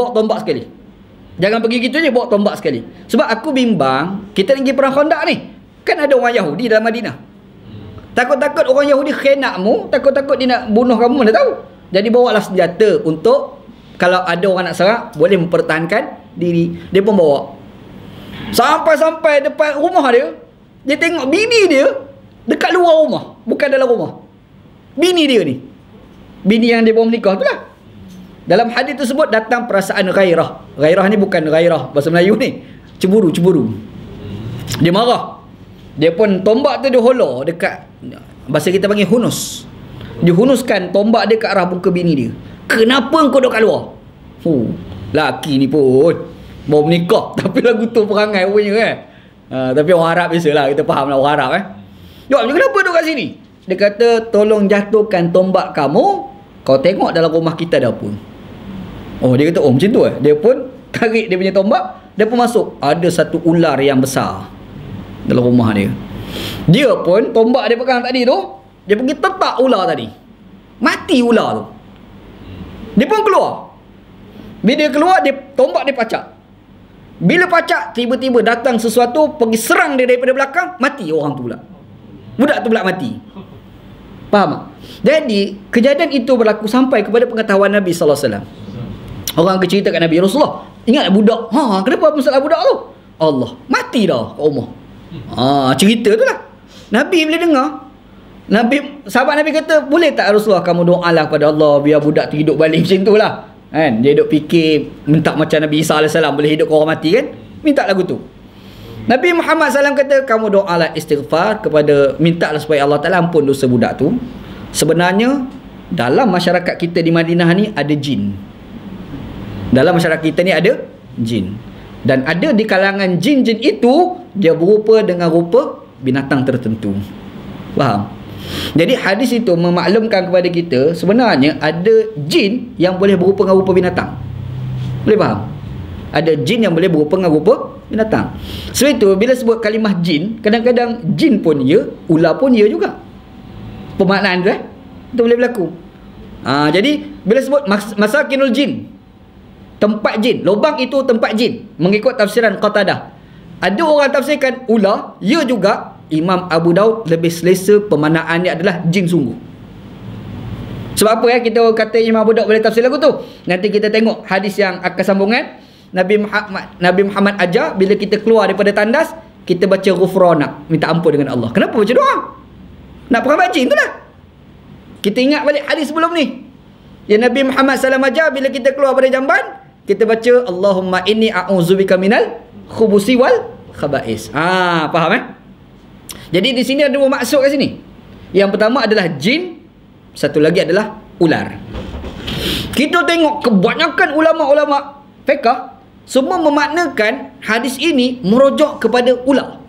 Jangan pergi gitu je, bawa tombak sekali. Sebab aku bimbang, kita pergi perang Khandaq ni, kan ada orang Yahudi dalam Madinah. Takut-takut orang Yahudi khenakmu, takut-takut dia nak bunuh kamu, mana tahu. Jadi bawalah senjata untuk kalau ada orang nak serang, boleh mempertahankan diri. Dia pun bawa. Sampai depan rumah dia, dia tengok bini dia dekat luar rumah, bukan dalam rumah. Bini dia ni, bini yang dia baru menikah tu lah. Dalam hadis tersebut datang perasaan ghairah. Ghairah ni bukan ghairah bahasa Melayu ni, cemburu. Dia marah. Dia pun tombak tu dia hola dekat, bahasa kita panggil hunus. Dia hunuskan tombak dia ke arah muka bini dia. Kenapa engkau duduk kat luar? Laki ni pun baru menikah tapi lagu tu perangai punya kan. Tapi orang Arab biasalah, kita faham lah orang Arab Jawab, kenapa duduk kat sini? Dia kata, tolong jatuhkan tombak kamu. Kau tengok dalam rumah kita ada apa. Dia kata, macam tu Dia pun tarik dia punya tombak. Dia pun masuk. Ada satu ular yang besar dalam rumah dia. Dia pun tombak dia pegang tadi tu, dia pergi tetak ular tadi. Mati ular tu. Dia pun keluar. Bila dia keluar, tombak dia pacak. Bila pacak, tiba-tiba datang sesuatu pergi serang dia daripada belakang, mati orang tu pula. Budak tu pula mati. Faham tak? Jadi kejadian itu berlaku sampai kepada pengetahuan Nabi sallallahu alaihi wasallam. Orang cerita kat Nabi, Rasulullah, ingat budak? Kenapa masalah budak tu? Allah, mati dah kat rumah. Cerita tu lah. Nabi bila dengar, sahabat Nabi kata, boleh tak Rasulullah kamu doalah pada Allah biar budak tu hidup balik macam tu lah. Kan? Dia duk fikir minta macam Nabi Isa AS boleh hidup orang mati kan? Minta lagu tu. Nabi Muhammad SAW kata, kamu doalah istighfar kepada, mintalah supaya Allah Ta'ala ampun dosa budak tu. Sebenarnya dalam masyarakat kita di Madinah ni ada jin. Dalam masyarakat kita ni ada jin. Dan ada di kalangan jin-jin itu, dia berupa dengan rupa binatang tertentu. Faham? Jadi hadis itu memaklumkan kepada kita, sebenarnya ada jin yang boleh berupa dengan rupa binatang. Boleh faham? Ada jin yang boleh berupa dengan rupa binatang. Sebab itu bila sebut kalimah jin, kadang-kadang jin pun ya, ular pun ya juga. Pemaknaan tu itu boleh berlaku. Jadi bila sebut masakinul jin, tempat jin, lubang itu tempat jin, mengikut tafsiran Qatadah. Ada orang tafsirkan ular, ya juga, Imam Abu Daud lebih selesa pemaknaan dia adalah jin sungguh. Sebab apa kita kata Imam Abu Daud boleh tafsir lagu tu? Nanti kita tengok hadis yang akan sambungan. Nabi Muhammad ajar bila kita keluar daripada tandas, kita baca ghufranak, minta ampun dengan Allah. Kenapa baca doa? Nak perang jin tu lah. Kita ingat balik hadis sebelum ni. Ya, Nabi Muhammad SAW ajar bila kita keluar dari jamban, kita baca Allahumma inni a'udzubika minal khubusi wal khaba'is. Faham Jadi di sini ada dua maksud kat sini. Yang pertama adalah jin, satu lagi adalah ular. Kita tengok kebanyakan ulama-ulama fiqh semua memaknakan hadis ini merujuk kepada ular.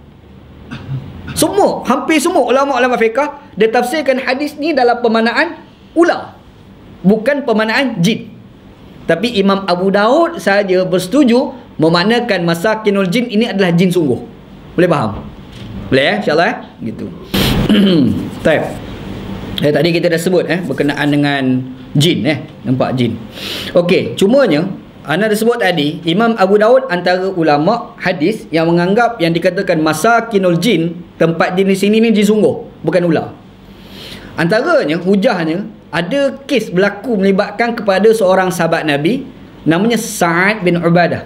Semua, hampir semua ulama-ulama fiqh dia tafsirkan hadis ni dalam pemaknaan ular, bukan pemaknaan jin. Tapi Imam Abu Daud saja bersetuju memaknakan masakinul jin ini adalah jin sungguh. Boleh faham? Boleh insya-Allah gitu. Baik. Tadi kita dah sebut berkenaan dengan jin nampak jin. Okey, cumanya ana dah sebut tadi Imam Abu Daud antara ulama hadis yang menganggap yang dikatakan masakinul jin, tempat jin di sini ni jin sungguh, bukan ular. Antaranya hujahnya ada kes berlaku melibatkan kepada seorang sahabat Nabi namanya Sa'ad bin Ubadah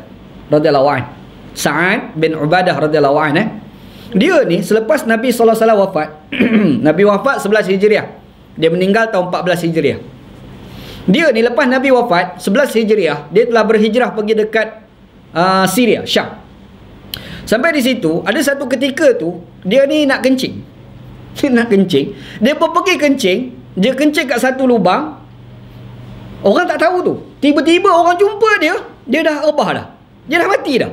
radhiyallahu anhu. Sa'ad bin Ubadah radhiyallahu anhu dia ni selepas Nabi sallallahu alaihi wasallam wafat Nabi wafat 11 Hijriah, dia meninggal tahun 14 Hijriah. Dia ni lepas Nabi wafat 11 Hijriah, dia telah berhijrah pergi dekat Syria, Syam. Sampai di situ ada satu ketika tu dia ni nak kencing. Dia pun pergi kencing. Dia kencing kat satu lubang. Orang tak tahu tu. Tiba-tiba orang jumpa dia, dia dah rebah dah. Dia dah mati dah.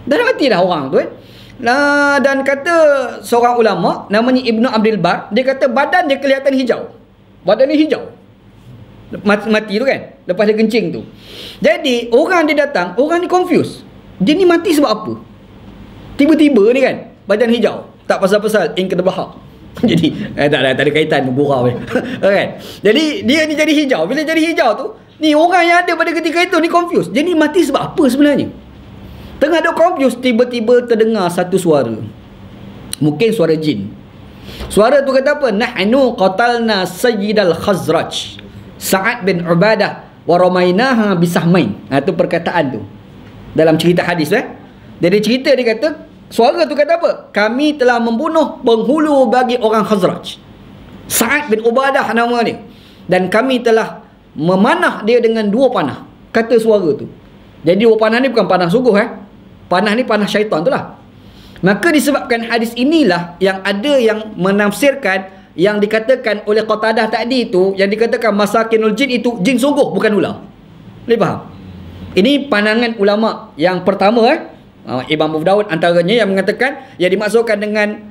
Dah mati dah orang tu dan kata seorang ulama namanya Ibnu Abdul Bar, dia kata badan dia kelihatan hijau. Badan dia hijau. Mati tu kan, lepas dia kencing tu. Jadi orang dia datang, orang ni confused. Dia ni mati sebab apa? Tiba-tiba ni kan badan hijau. Tak pasal-pasal ink kena belahak. Jadi tak ada kaitan gurau kan. Jadi dia ni jadi hijau. Bila jadi hijau tu, ni orang yang ada pada ketika itu ni confused. Dia ni mati sebab apa sebenarnya? Tengah ada confused, tiba-tiba terdengar satu suara. Mungkin suara jin. Suara tu kata apa? Nahnu qatalna sayyidal Khazraj Sa'ad bin Ubadah wa ramainaha bisahmain. Itu perkataan tu dalam cerita hadis Jadi cerita dia kata, suara tu kata apa? Kami telah membunuh penghulu bagi orang Khazraj, Sa'ad bin Ubadah nama dia, dan kami telah memanah dia dengan 2 panah. Kata suara tu. Jadi 2 panah ni bukan panah sungguh Panah ni panah syaitan tu lah. Maka disebabkan hadis inilah yang ada yang menafsirkan yang dikatakan oleh Qatadah tadi itu, yang dikatakan masakinul jin itu jin sungguh, bukan ular. Boleh faham? Ini pandangan ulama yang pertama Imam Abu Daud antaranya yang mengatakan yang dimaksudkan dengan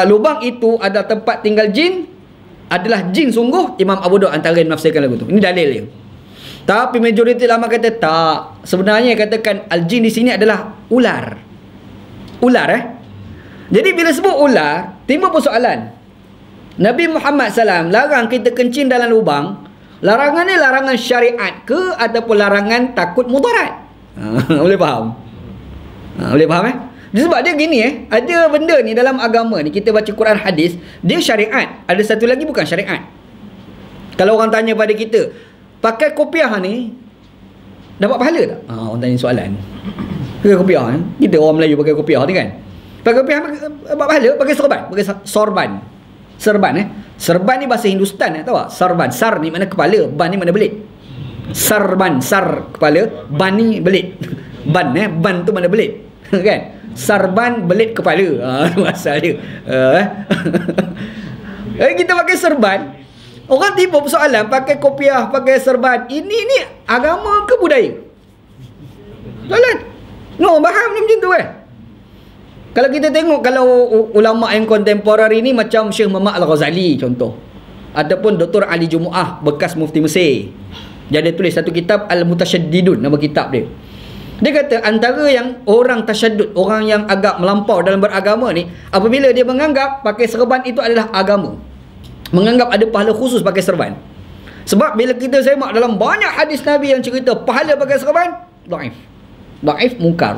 lubang itu adalah tempat tinggal jin, adalah jin sungguh. Imam Abu Daud antara yang menafsirkan lagu tu. Ini dalil dia. Tapi majoriti ulama kata tak. Sebenarnya katakan al-jin di sini adalah ular. Ular Jadi bila sebut ular, timbul persoalan. Nabi Muhammad SAW larang kita kencing dalam lubang. Larangan ni larangan syariat ke ataupun larangan takut mudarat? Boleh faham? Boleh faham Sebab dia gini ada benda ni dalam agama ni, kita baca Quran hadis, dia syariat. Ada satu lagi bukan syariat. Kalau orang tanya pada kita, pakai kopiah ni dapat pahala tak? Orang tanya soalan. Pakai kopiah kita orang Melayu pakai kopiah ni kan. Pakai kopiah dapat pahala, pakai sorban, pakai sorban. Serban ni bahasa Hindustan tahu tak? Sarban. Sar ni mana kepala, ban ni mana belit. Sarban, sar kepala, ban ni belit. Ban ban tu mana belit. Kan? Sarban belit kepala. Asal dia. Kita pakai serban. Orang tiba persoalan pakai kopiah, pakai serban. Ini ni agama ke budaya? Soalan. No, faham ni macam tu Kalau kita tengok, kalau ulama yang kontemporari ni macam Syekh Muhammad Al-Ghazali contoh, ataupun Dr. Ali Jumu'ah bekas mufti Mesir, dia ada tulis satu kitab Al-Mutasyaddidun, nama kitab dia. Dia kata antara yang orang tasyaddud, orang yang agak melampau dalam beragama ni, apabila dia menganggap pakai serban itu adalah agama, menganggap ada pahala khusus pakai serban. Sebab bila kita semak dalam banyak hadis Nabi yang cerita pahala pakai serban, dhaif mungkar.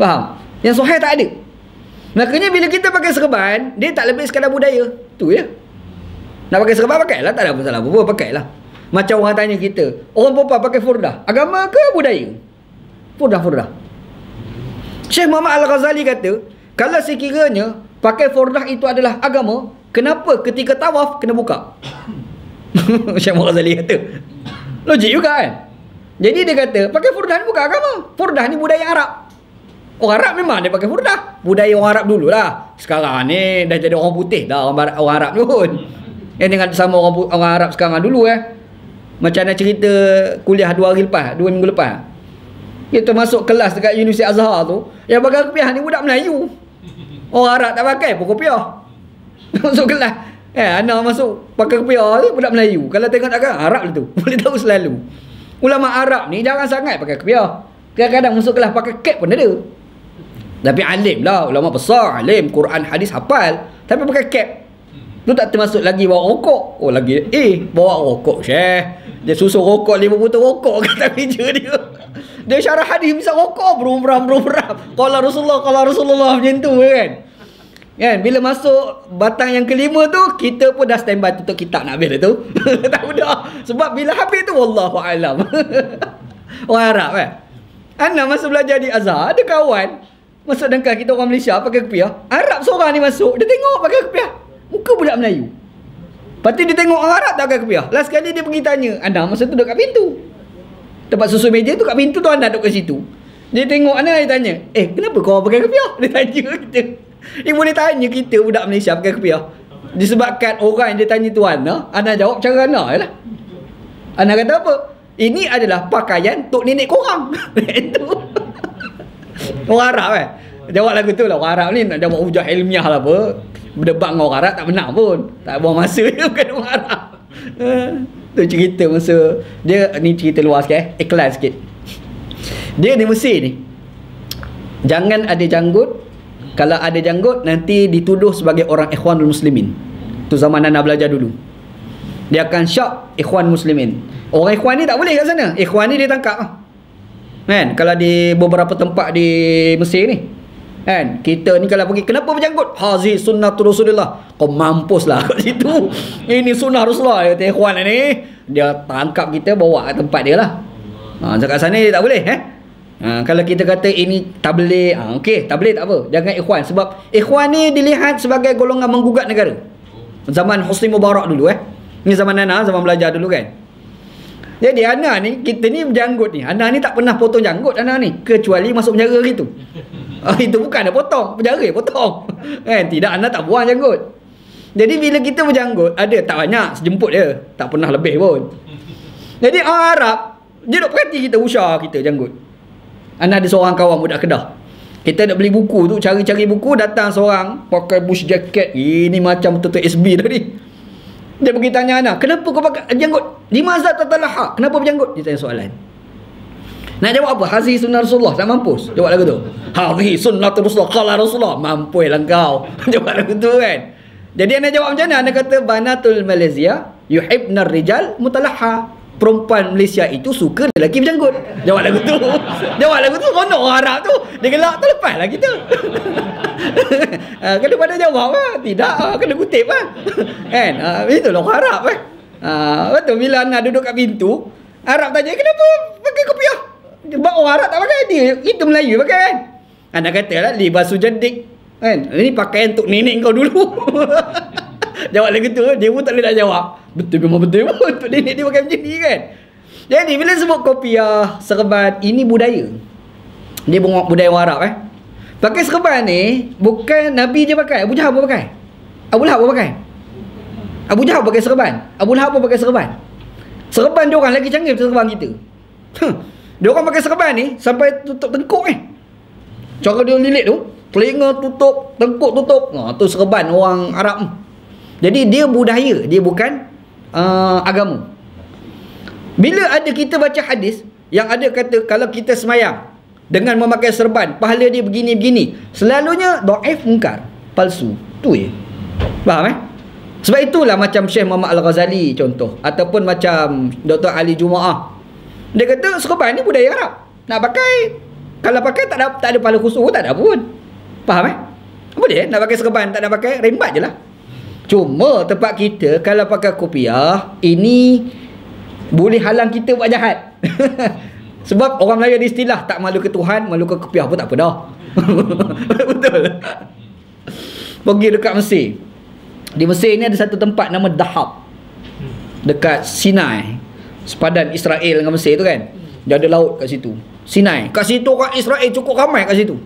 Faham? Yang sahih tak ada. Makanya bila kita pakai serban, dia tak lebih sekadar budaya. Tu ya. Nak pakai serban pakailah, tak ada masalah apa-apa, pakailah. Macam orang tanya kita, orang perempuan pakai furdah, agama ke budaya? Furdah. Syekh Muhammad Al-Ghazali kata, kalau sekiranya pakai furdah itu adalah agama, kenapa ketika tawaf kena buka? Syekh Muhammad Al-Ghazali kata. Logik juga kan? Jadi dia kata, pakai furdah ni bukan agama. Furdah ni budaya Arab. Orang Arab memang dia pakai furdah. Budaya orang Arab dululah. Sekarang ni dah jadi orang putih dah orang Arab pun. Yang dengan sama orang Arab sekarang dulu Macam nak cerita kuliah 2 minggu lepas. Kita masuk kelas dekat Universiti Azhar tu, yang pakai kopiah ni budak Melayu. Orang Arab tak pakai pun kopiah. Masuk kelas. Anak masuk pakai kopiah tu budak Melayu. Kalau tengok takkan Arab tu. Boleh tahu selalu. Ulama Arab ni jarang sangat pakai kopiah. Kadang-kadang masuk kelas pakai kep pun ada. Tapi alim lah, ulama besar, alim, Quran, hadis hafal, tapi pakai kep. Tu tak termasuk lagi bawa rokok. Oh lagi bawa rokok Syekh. Dia susun rokok 5 botol rokok kat atas meja dia. Dia syarah hadis bisa rokok beruram. Qala Rasulullah macam tu kan. Kan bila masuk batang yang kelima tu, kita pun dah standby tutup kitab nak habis dah tu. Tak dah. Sebab bila habis tu wallahu alam. Orang Arab kan. Anak masa belajar di Azhar, ada kawan masuk dengkal kita orang Malaysia pakai kopiah. Arab seorang ni masuk, dia tengok pakai kopiah. Muka budak Melayu. Lepas tu dia tengok orang Arab tak pakai kopiah. Last sekali dia pergi tanya, anda masa tu duduk kat pintu. Tempat susun meja tu kat pintu tu, anda duduk kat situ. Dia tengok anda, dia tanya, kenapa kau pakai kopiah? Dia tanya kita. Dia boleh tanya kita budak Malaysia pakai kopiah. Disebabkan orang yang dia tanya tu anda jawab cara anda lah. Anda kata apa? Ini adalah pakaian tok nenek korang. Itu. Orang Arab kan. Jawab lagu tu lah. Orang Arab ni nak jawab hujah ilmiah lah apa. Berdebat dengan orang Arab tak benar pun. Tak buang masa je bukan orang Arab. Tu cerita masa dia ni cerita luar sikit iklan sikit. Dia di Mesir ni, jangan ada janggut. Kalau ada janggut nanti dituduh sebagai orang Ikhwanul Muslimin. Tu zaman Nana belajar dulu. Dia akan syak Ikhwan Muslimin. Orang Ikhwan ni tak boleh kat sana. Ikhwan ni dia tangkap kan. Kalau di beberapa tempat di Mesir ni kan, kita ni kalau pergi, kenapa berjanggut? Hazi sunnatul Rasulullah. Kau mampuslah kat situ. Ini sunnah Rasulullah. Dia Ikhwan ni, dia tangkap kita bawa kat tempat dia lah. Dekat sana dia tak boleh kalau kita kata ini tabligh, okey, tabligh tak apa, jangan Ikhwan. Sebab Ikhwan ni dilihat sebagai golongan menggugat negara. Zaman Husni Mubarak dulu ni zaman Nana, zaman belajar dulu kan. Jadi anak ni, kita ni berjanggut ni, anak ni tak pernah potong janggut anak ni, kecuali masuk penjara gitu. Itu bukan dah potong, penjara potong kan. Tidak, anak tak buang janggut. Jadi bila kita berjanggut, ada tak banyak, sejemput je, tak pernah lebih pun. Jadi orang Arab, dia duk perhati kita, usah kita janggut. Anak ada seorang kawan budak Kedah, kita nak beli buku tu, cari-cari buku, datang seorang pakai bush jacket, ini macam betul-betul SB tadi. Dia pergi tanya anak, kenapa kau pakai janggut? Limaza tatalaha? Kenapa berjanggut? Dia tanya soalan. Nak jawab apa? Hazi sunnah Rasulullah. Tak mampus jawab lagu tu. Hazi sunnah Rasulullah. Qala Rasulullah. Mampus lah kau jawab lagu tu kan. Jadi anak jawab macam mana? Anak kata, Banatul Malaysia yuhibna rijal mutalaha. Perempuan Malaysia itu suka lelaki berjanggut. Jawab lagu tu. Jawab lagu tu. Konok orang Arab tu. Dia gelak, terlepas lah kita. Kena pada jawab lah. Tidak, kena kutip lah. Kan? Itulah orang Arab kan. Betul, bila anak duduk kat pintu, Arab tanya, kenapa pakai kopiah? Sebab orang Arab tak pakai. Dia, itu Melayu pakai kan. Anak kata lah, libasu jadik kan. Ini pakaian untuk nenek kau dulu. Jawab lagu tu, dia pun tak boleh nak jawab. Betul memang betul pun, untuk nenek dia pakai macam ni kan. Jadi bila sebut kopiah, serban, ini budaya. Dia budaya orang Arab Pakai serban ni bukan Nabi je pakai, Abu Jahal pun pakai. Abu Lahab pun pakai. Abu Jahal pakai serban, Abu Lahab pun pakai serban. Serban dia orang lagi canggih serban kita. Dia orang pakai serban ni sampai tutup tengkuk ni. Cara dia lilit tu, telinga tutup, tengkuk tutup. Tu serban orang Arab. Jadi dia budaya, dia bukan agama. Bila ada kita baca hadis yang ada kata kalau kita semayang dengan memakai serban, pahala dia begini-begini, selalunya dhaif, mungkar, palsu. Tu je. Faham Sebab itulah macam Syekh Muhammad Al-Ghazali contoh, ataupun macam Dr. Ali Jumaah. Dia kata serban ni budaya Arab. Nak pakai, kalau pakai tak ada pahala khusus, tak ada pun. Faham Boleh nak pakai serban, tak nak pakai, rembat je lah. Cuma tempat kita kalau pakai kopiah, ini boleh halang kita buat jahat. Sebab orang Melayu ada istilah, tak malu ke Tuhan, malu ke kopiah pun tak apa dah. Betul. Pergi dekat Mesir. Di Mesir ni ada satu tempat nama Dahab, dekat Sinai, sepadan Israel dengan Mesir tu kan. Dia ada laut kat situ, Sinai. Kat situ orang Israel cukup ramai kat situ.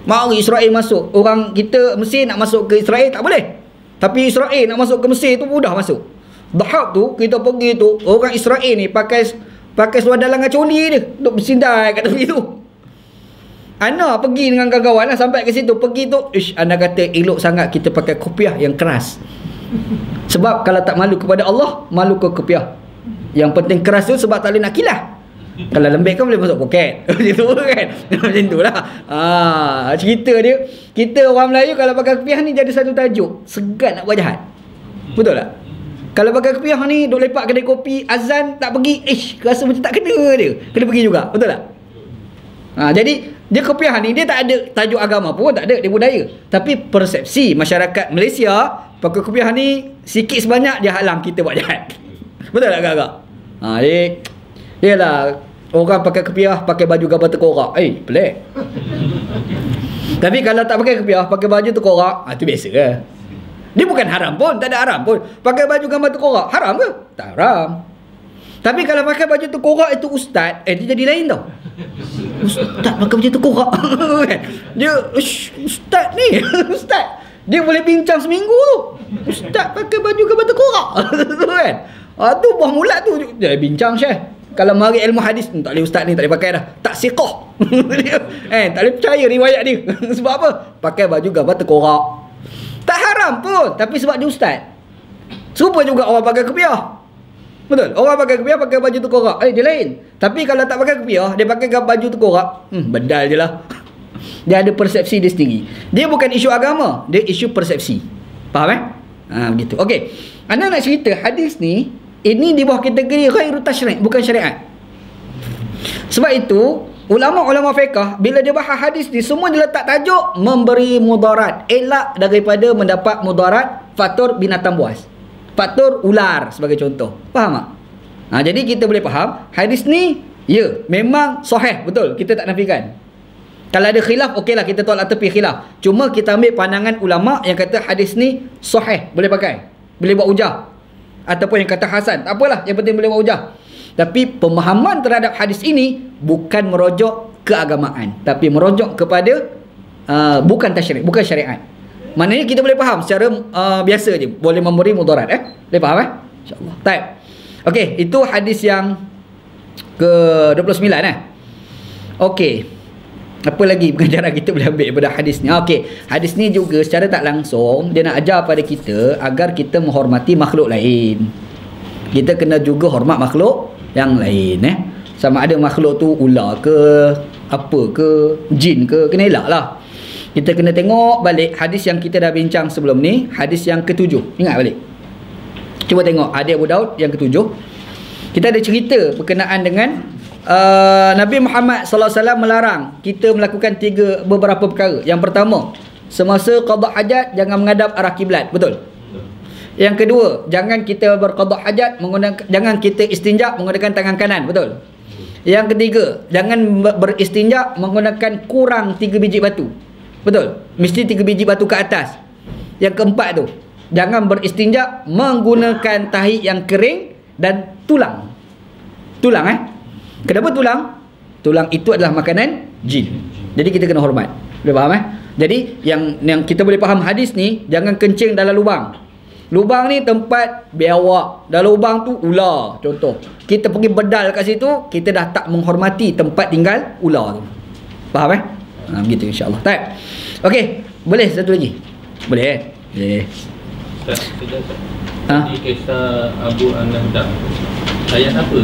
Mari Israel masuk. Orang kita Mesir nak masuk ke Israel tak boleh, tapi Israel nak masuk ke Mesir tu mudah masuk. Dahab tu kita pergi tu, orang Israel ni pakai seluar dalam dengan coli dia, duk bersindai kat tepi tu. Ana pergi dengan kawan-kawan lah, sampai ke situ, pergi tu, anda kata elok sangat kita pakai kopiah yang keras. Sebab kalau tak malu kepada Allah, malu ke kopiah. Yang penting keras tu sebab tak boleh nak kilah. Kalau lembek kan boleh masuk poket. Macam tu kan. Macam tu lah. Cerita dia, kita orang Melayu kalau pakai kopiah ni jadi satu tajuk, segan nak buat jahat. Betul tak? Kalau pakai kopiah ni, duk lepak kedai kopi, azan tak pergi, rasa macam tak kena dia. Kena pergi juga. Betul tak? Jadi dia kopiah ni dia tak ada tajuk agama pun, tak ada, dia budaya. Tapi persepsi masyarakat Malaysia pakai kopiah ni sikit sebanyak dia halang kita buat jahat. Betul tak kakak? Dia lah orang pakai kopiah pakai baju gambar tengkorak. Pelik. Tapi kalau tak pakai kopiah, pakai baju tengkorak, tu biasa ke. Dia bukan haram pun, tak ada haram pun. Pakai baju gambar tengkorak haram ke? Tak haram. Tapi kalau pakai baju tengkorak itu ustaz, dia jadi lain tau. Ustaz pakai baju tengkorak. Dia ustaz ni, ustaz. Dia boleh bincang seminggu tu. Ustaz pakai baju gambar tengkorak. Kan? Tu buah mulat tu dia bincang Syekh. Kalau mari ilmu hadis, tak boleh ustaz ni, tak boleh pakai dah. Tak siqah. Tak boleh percaya riwayat dia. Sebab apa? Pakai baju gambar tengkorak. Tak haram pun, tapi sebab dia ustaz. Serupa juga orang pakai kopiah. Betul? Orang pakai kopiah pakai baju tengkorak. Dia lain. Tapi kalau tak pakai kopiah, dia pakai baju tengkorak, bedal je lah. Dia ada persepsi dia sendiri. Dia bukan isu agama, dia isu persepsi. Faham begitu. Okey. Anda nak cerita hadis ni, ini di bawah kategori ghairu tasyri', bukan syariat. Sebab itu ulama-ulama fiqh bila dia bahas hadis ni, semua dia letak tajuk memberi mudarat, elak daripada mendapat mudarat, faktor binatang buas, faktor ular sebagai contoh. Faham tak? Jadi kita boleh faham hadis ni memang sahih, betul, kita tak nafikan. Kalau ada khilaf, okeylah, kita tolak tepi khilaf. Cuma kita ambil pandangan ulama yang kata hadis ni sahih, boleh pakai, boleh buat hujah. Ataupun yang kata hasan, tak apalah, yang penting boleh buat hujah. Tapi pemahaman terhadap hadis ini bukan merujuk keagamaan, tapi merujuk kepada bukan tasyri', bukan syariat. Maknanya kita boleh faham secara biasa je, boleh memberi mudarat. Boleh faham InsyaAllah. Baik. Okey, itu hadis yang ke-29 Okey. Apa lagi pengajaran kita boleh ambil daripada hadis ni? Okey, hadis ni juga secara tak langsung dia nak ajar pada kita agar kita menghormati makhluk lain. Kita kena juga hormat makhluk yang lain. Sama ada makhluk tu ular ke, apa ke, jin ke, kena elak lah. Kita kena tengok balik hadis yang kita dah bincang sebelum ni, hadis yang ke-7. Ingat balik. Cuba tengok hadis Abu Daud yang ke-7. Kita ada cerita berkenaan dengan Nabi Muhammad SAW melarang kita melakukan beberapa perkara. Yang pertama, semasa qada hajat jangan menghadap arah kiblat. Betul? Yang kedua, jangan kita berqada hajat jangan kita istinja menggunakan tangan kanan. Betul? Yang ketiga, jangan beristinja menggunakan kurang 3 biji batu. Betul? Mesti 3 biji batu ke atas. Yang keempat tu, jangan beristinja menggunakan tahi yang kering dan tulang. Kenapa tulang? Tulang itu adalah makanan jin. Jadi kita kena hormat. Boleh faham Jadi yang kita boleh faham hadis ni, jangan kencing dalam lubang. Lubang ni tempat biawak. Dalam lubang tu ular. Contoh, kita pergi bedal kat situ, kita dah tak menghormati tempat tinggal ular tu. Faham begitu insya-Allah. Baik. Okey, boleh satu lagi? Boleh Boleh. Di kisah Abu An-Nahdab, ayat apa?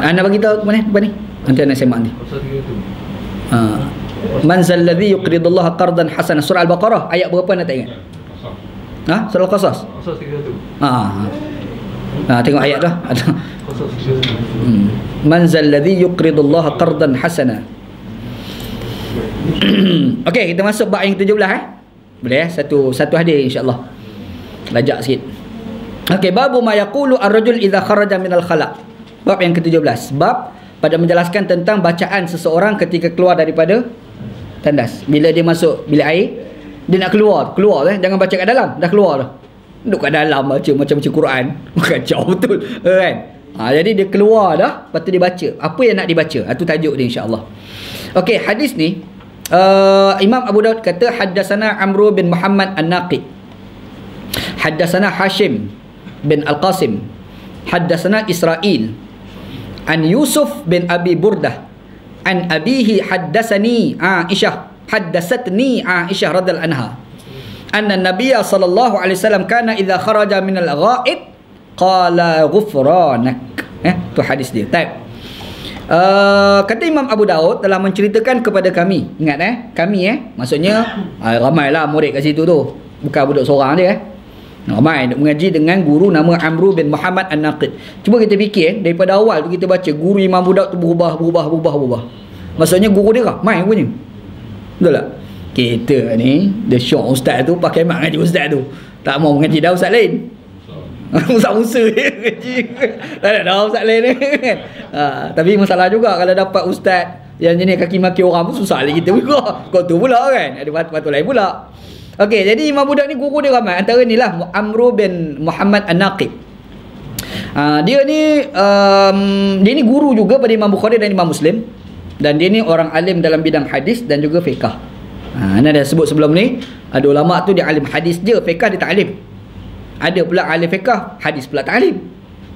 Anda bagi tahu ke mana ni? Nanti anda semak ni. Man zalladhi yuqridullaha qardan hasana, surah Al-Baqarah ayat berapa anda tak ingat? Surah Al-Qasas. Qasas 31. Tengok ayat tu. Qasas 31. Man zalladhi yuqridullaha qardan hasana. Okey, kita masuk bab yang ke-17 Boleh satu hadis insya-Allah. Lajak sikit. Okey, babu ma yaqulu ar-rajul idza kharaja minal khala'. Bab yang ke-17. Bab pada menjelaskan tentang bacaan seseorang ketika keluar daripada tandas. Bila dia masuk bilik air, dia nak keluar jangan baca kat dalam, dah keluar dah. Duduk kat dalam macam Quran. Kacau betul kan. Jadi dia keluar dah, lepas tu dia baca apa yang nak dibaca. Itu tajuk dia insya-Allah. Okey, hadis ni Imam Abu Daud kata haddatsana Amru bin Muhammad An-Naqi, haddatsana Hashim bin Al-Qasim, haddatsana Israil an Yusuf bin Abi Burdah an abihi haddatsani Aisyah haddatsatni Aisyah radhiyallahu anha anna Nabiy sallallahu alaihi wasallam kana idza kharaja min al-gha'id qala ghufranak. Tu hadis dia. Kata Imam Abu Daud telah menceritakan kepada kami. Ingat kami maksudnya ramailah murid kat situ tu. Bukan budak seorang dia ramai nak mengaji dengan guru nama Amru bin Muhammad An-Naqid. Cuba kita fikir daripada awal tu kita baca guru Imam Abu Daud tu berubah. Maksudnya guru dia ramai punya. Betul tak? Kita ni dia syok ustaz tu pakai mak ngaji ustaz tu. Tak mau mengaji dah ustaz lain. Ustaz Musa ngaji. Tak ada ustaz lain kan. Tapi masalah juga kalau dapat ustaz yang jenis kaki maki orang pun susah lagi kita juga. Kau tu pula kan. Ada patut lain pula. Okey, jadi Imam Budak ni guru dia ramai. Antara ni lah Amru bin Muhammad An-Naqi. Dia ni guru juga pada Imam Bukhari dan Imam Muslim. Dan dia ni orang alim dalam bidang hadis dan juga fiqh. Ini dah sebut sebelum ni. Ada ulama tu dia alim hadis je, fiqh dia tak alim. Ada pula alim fiqh, hadis pula tak alim.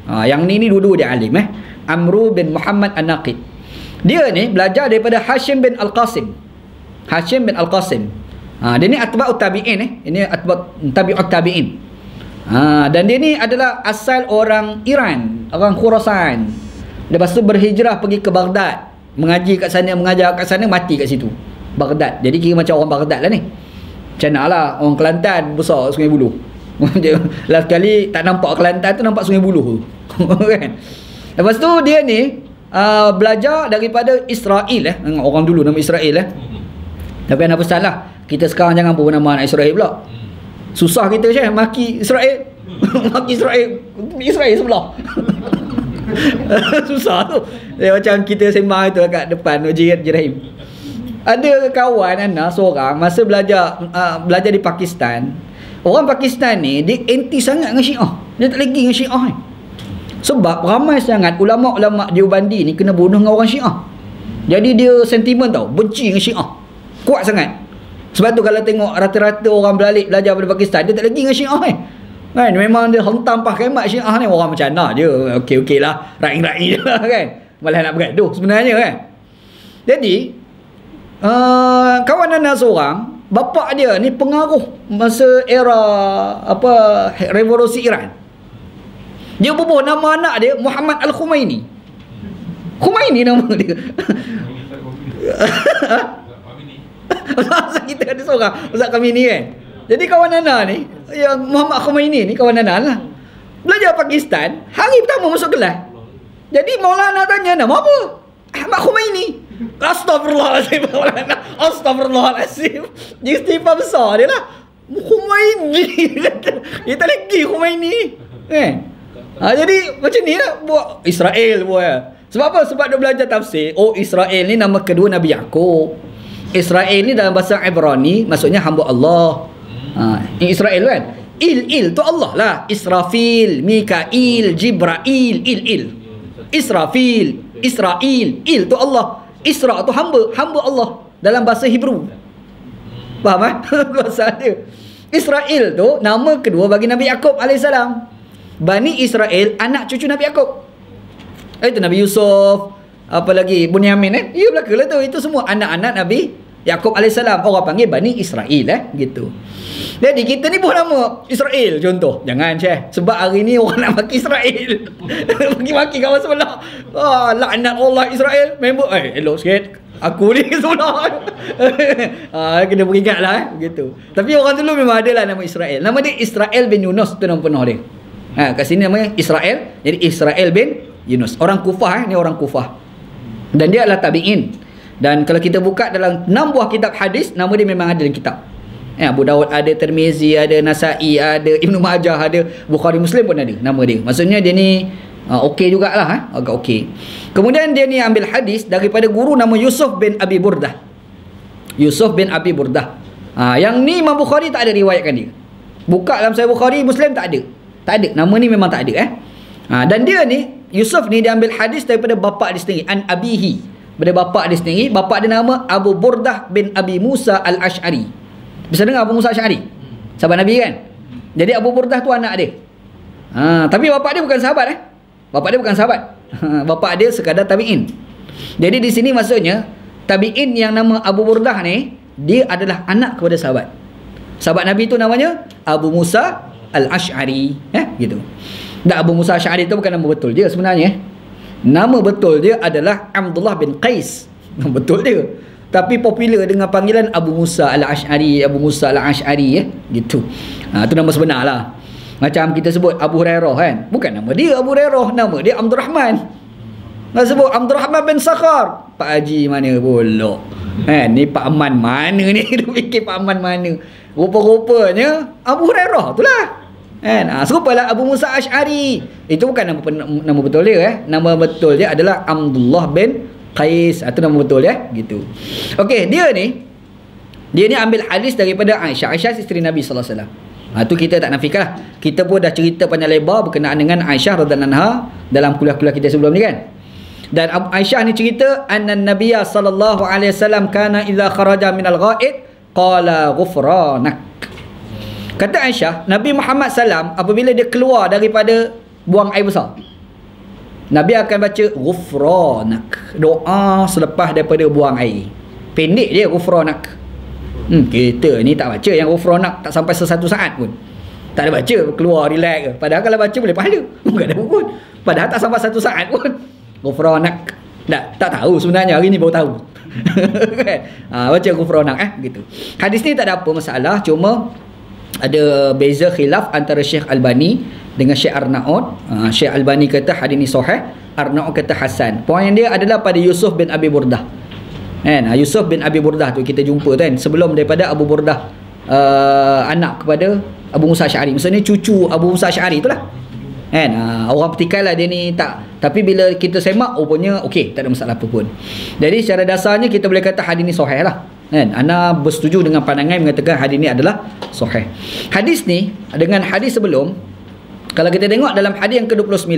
Yang ni dua-dua dia alim. Amru bin Muhammad An-Naqi. Dia ni belajar daripada Hashim bin Al-Qasim. Dia ni atba'ut tabi'in Ini tabi'ut tabi'in. Dan dia ni adalah asal orang Iran, orang Khurasan. Lepas tu berhijrah pergi ke Baghdad, mengaji kat sana, mengajar kat sana, mati kat situ. Baghdad. Jadi kira macam orang Baghdad lah ni. Macam nak lah orang Kelantan besar Sungai Buloh. Last kali tak nampak Kelantan tu, nampak Sungai Buloh tu. Kan? Lepas tu dia ni belajar daripada Israel orang dulu nama Israel Tapi apa salah? Kita sekarang jangan pun nama anak Israel pula. Susah kita Syekh maki Israel. Maki Israel sebelah. Susah tu. Macam kita sembang itu kat depan Jihad Jirahim. Ada kawan anak seorang masa belajar di Pakistan. Orang Pakistan ni dia anti sangat dengan Syiah. Dia tak lagi dengan Syiah ni. Sebab ramai sangat ulama-ulama Deobandi ni kena bunuh dengan orang Syiah. Jadi dia sentimen tau, benci dengan Syiah. Kuat sangat. Sebab tu kalau tengok rata-rata orang belajar pada Pakistan, dia tak lagi dengan Syiah kan. Memang dia hentam pakai mat Syiah ni. Orang macam mana dia, okey lah, raih-raih je lah kan. Malah nak bergaduh sebenarnya kan. Jadi kawan anak seorang, bapak dia ni pengaruh masa era revolusi Iran. Dia bubuh nama anak dia Muhammad Al-Khumaini. Khumaini nama dia. Masa kita ada seorang Ustaz kami ni kan. Jadi kawan Nana ni, yang Muhammad Khumaini ni kawan Nana lah, belajar Pakistan. Hari pertama masuk kelas, jadi Maulana tanya nama apa? Ahmad Khumaini. Astagfirullahalazim. Maulana, astagfirullahalazim. Dia istighfar besar dia lah. Khumaini. Dia tak lagi Khumaini kan. Jadi macam ni lah buat Israel buat. Sebab apa? Sebab dia belajar tafsir. Oh, Israel ni nama kedua Nabi Yaqub. Israel ni dalam bahasa Ibrani maksudnya hamba Allah. Israel kan. Il tu Allah lah. Israfil, Mikail, Jibrail, il. Israfil, Israel, il tu Allah. Isra tu hamba Allah dalam bahasa Hebrew. Faham bahasa dia. Israel tu nama kedua bagi Nabi Yaqub alaihissalam. Bani Israel anak cucu Nabi Yaqub. Itu Nabi Yusuf, apa lagi Bunyamin ya belaka lah tu. Itu semua anak-anak Nabi Yaqub alaihissalam. Orang panggil Bani Israel gitu. Jadi kita ni pun nama Israel contoh. Jangan Syekh, sebab hari ni orang nak maki Israel. Maki-maki kawan sebelah. Laknat Allah Israel. Member elok sikit aku ni sebelah. Kena beringat lah begitu. Tapi orang dulu memang ada lah nama Israel. Nama dia Israel bin Yunus tu nama penuh dia. Kat sini namanya Israel. Jadi Israel bin Yunus. Orang Kufah ni orang Kufah. Dan dia adalah tabi'in. Dan kalau kita buka dalam 6 buah kitab hadis, nama dia memang ada dalam kitab. Abu Dawud ada, Tirmizi ada, Nasai ada, Ibnu Majah ada, Bukhari Muslim pun ada nama dia. Maksudnya dia ni okey jugalah, agak okey. Kemudian dia ni ambil hadis daripada guru nama Yusuf bin Abi Burdah. Yusuf bin Abi Burdah. Yang ni Imam Bukhari tak ada riwayatkan dia. Buka dalam Sahih Bukhari, Muslim tak ada. Tak ada. Nama ni memang tak ada dan dia ni Yusuf ni dia ambil hadis daripada bapa dia sendiri, an abihi. Daripada bapa dia sendiri, bapa dia nama Abu Burdah bin Abi Musa al-Ash'ari. Bisa dengar Abu Musa al-Ash'ari? Sahabat Nabi kan? Jadi Abu Burdah tu anak dia. Tapi bapa dia bukan sahabat Bapa dia bukan sahabat. Bapa dia sekadar tabi'in. Jadi di sini maksudnya tabi'in yang nama Abu Burdah ni, dia adalah anak kepada sahabat. Sahabat Nabi tu namanya Abu Musa al-Ash'ari, gitu. Dan Abu Musa al-Ash'ari tu bukan nama betul dia sebenarnya. Nama betul dia adalah Abdullah bin Qais. Nama betul dia. Tapi popular dengan panggilan Abu Musa al-Ash'ari, Abu Musa al-Ash'ari gitu. Itu nama sebenar lah. Macam kita sebut Abu Hurairah kan, bukan nama dia Abu Hurairah, nama dia Abdul Rahman. Nak sebut Abdul Rahman bin Sakhar, Pak Haji mana pula ni Pak Aman mana ni? Dia fikir Pak Aman mana? Rupa-rupanya Abu Hurairah tu lah serupalah Abu Musa Ash'ari. Itu bukan nama betul dia Nama betul dia adalah Abdullah bin Qais. Itu nama betul dia gitu. Okey, dia ni ambil hadis daripada Aisyah. Aisyah isteri Nabi sallallahu alaihi wasallam. Itu kita tak nafikan lah. Kita pun dah cerita panjang lebar berkenaan dengan Aisyah radhiyallahu anha dalam kuliah-kuliah kita sebelum ni kan. Dan Aisyah ni cerita anna Nabiya sallallahu alaihi wasallam kana idza kharaja minal ghaid qala ghufranak. Kata Aisyah, Nabi Muhammad sallam apabila dia keluar daripada buang air besar, Nabi akan baca ghufranak, doa selepas daripada buang air. Pendek je ghufranak. Kita ni tak baca yang ghufranak tak sampai sesatu saat pun. Tak ada baca, keluar relax ke. Padahal kalau baca boleh pahala. Bukan ada pun. Padahal tak sampai satu saat pun. Ghufranak. Tak tahu sebenarnya, hari ni baru tahu. Baca ghufranak gitu. Hadis ni tak ada apa masalah, cuma ada beza khilaf antara Syekh Albani dengan Syekh Arnaud. Syekh Albani kata hadis ni sahih, Arnaud kata hasan. Poin dia adalah pada Yusuf bin Abi Burdah. Yusuf bin Abi Burdah tu kita jumpa tu kan, sebelum daripada Abu Burdah anak kepada Abu Musa Asy'ari. Maksudnya cucu Abu Musa Asy'ari itulah. Orang petikai lah dia ni tak. Tapi bila kita semak rupanya okey, tak ada masalah apa pun. Jadi secara dasarnya kita boleh kata hadis ni sahih lah. Ana bersetuju dengan pandangan mengatakan hadis ni adalah sahih. Hadis ni dengan hadis sebelum, kalau kita tengok dalam hadis yang ke-29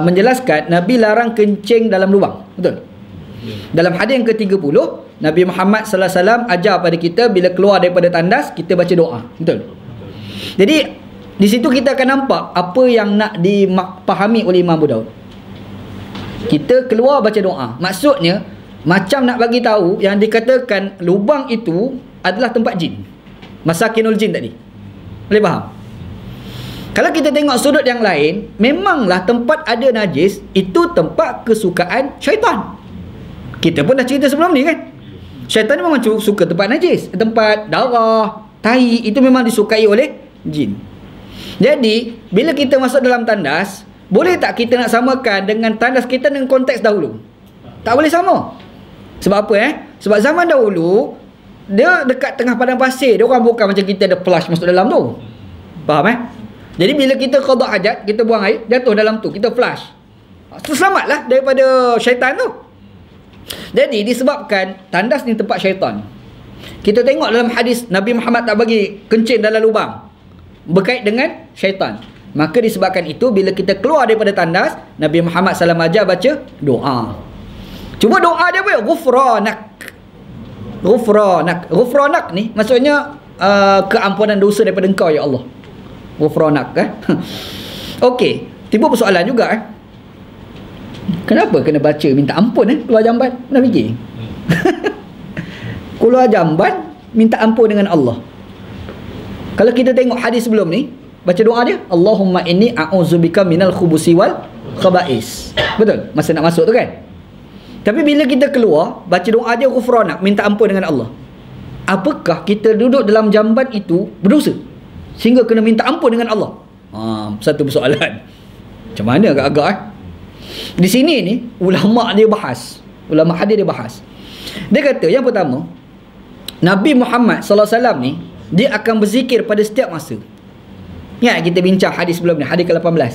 menjelaskan Nabi larang kencing dalam lubang. Betul? Dalam hadis yang ke-30 Nabi Muhammad sallallahu alaihi wasallam ajar pada kita bila keluar daripada tandas kita baca doa. Betul? Jadi di situ kita akan nampak apa yang nak dipahami oleh Imam Abu Daud. Kita keluar baca doa. Maksudnya macam nak bagi tahu yang dikatakan lubang itu adalah tempat jin. Masakinul jin tadi. Boleh faham? Kalau kita tengok sudut yang lain, memanglah tempat ada najis itu tempat kesukaan syaitan. Kita pun dah cerita sebelum ni kan. Syaitan ni memang suka tempat najis, tempat darah, tai, itu memang disukai oleh jin. Jadi bila kita masuk dalam tandas, boleh tak kita nak samakan dengan tandas kita dengan konteks dahulu? Tak boleh sama. Sebab apa Sebab zaman dahulu dia dekat tengah padang pasir, dia orang bukan macam kita ada flush masuk dalam tu. Faham Jadi bila kita qada hajat, kita buang air, jatuh dalam tu, kita flush. Terselamatlah daripada syaitan tu. Jadi disebabkan tandas ni tempat syaitan. Kita tengok dalam hadis Nabi Muhammad tak bagi kencing dalam lubang berkait dengan syaitan. Maka disebabkan itu bila kita keluar daripada tandas, Nabi Muhammad SAW ajar baca doa. Cuma doa dia apa? Ghufranak. Ghufranak ni maksudnya keampunan dosa daripada engkau ya Allah. Ghufranak Okey, timbul persoalan juga kenapa kena baca minta ampun keluar jamban? Pernah fikir? Keluar jamban minta ampun dengan Allah. Kalau kita tengok hadis sebelum ni, baca doa dia, Allahumma inni a'udzubika minal khubusi wal khaba'is. Betul? Masa nak masuk tu kan? Tapi bila kita keluar, baca doa dia ghufranak, minta ampun dengan Allah. Apakah kita duduk dalam jamban itu berdosa sehingga kena minta ampun dengan Allah? Satu persoalan. Macam mana agak-agak Di sini ni ulama dia bahas. Ulama hadis dia bahas. Dia kata yang pertama, Nabi Muhammad SAW ni, dia akan berzikir pada setiap masa. Ingat kita bincang hadis sebelum ni, hadis ke-18.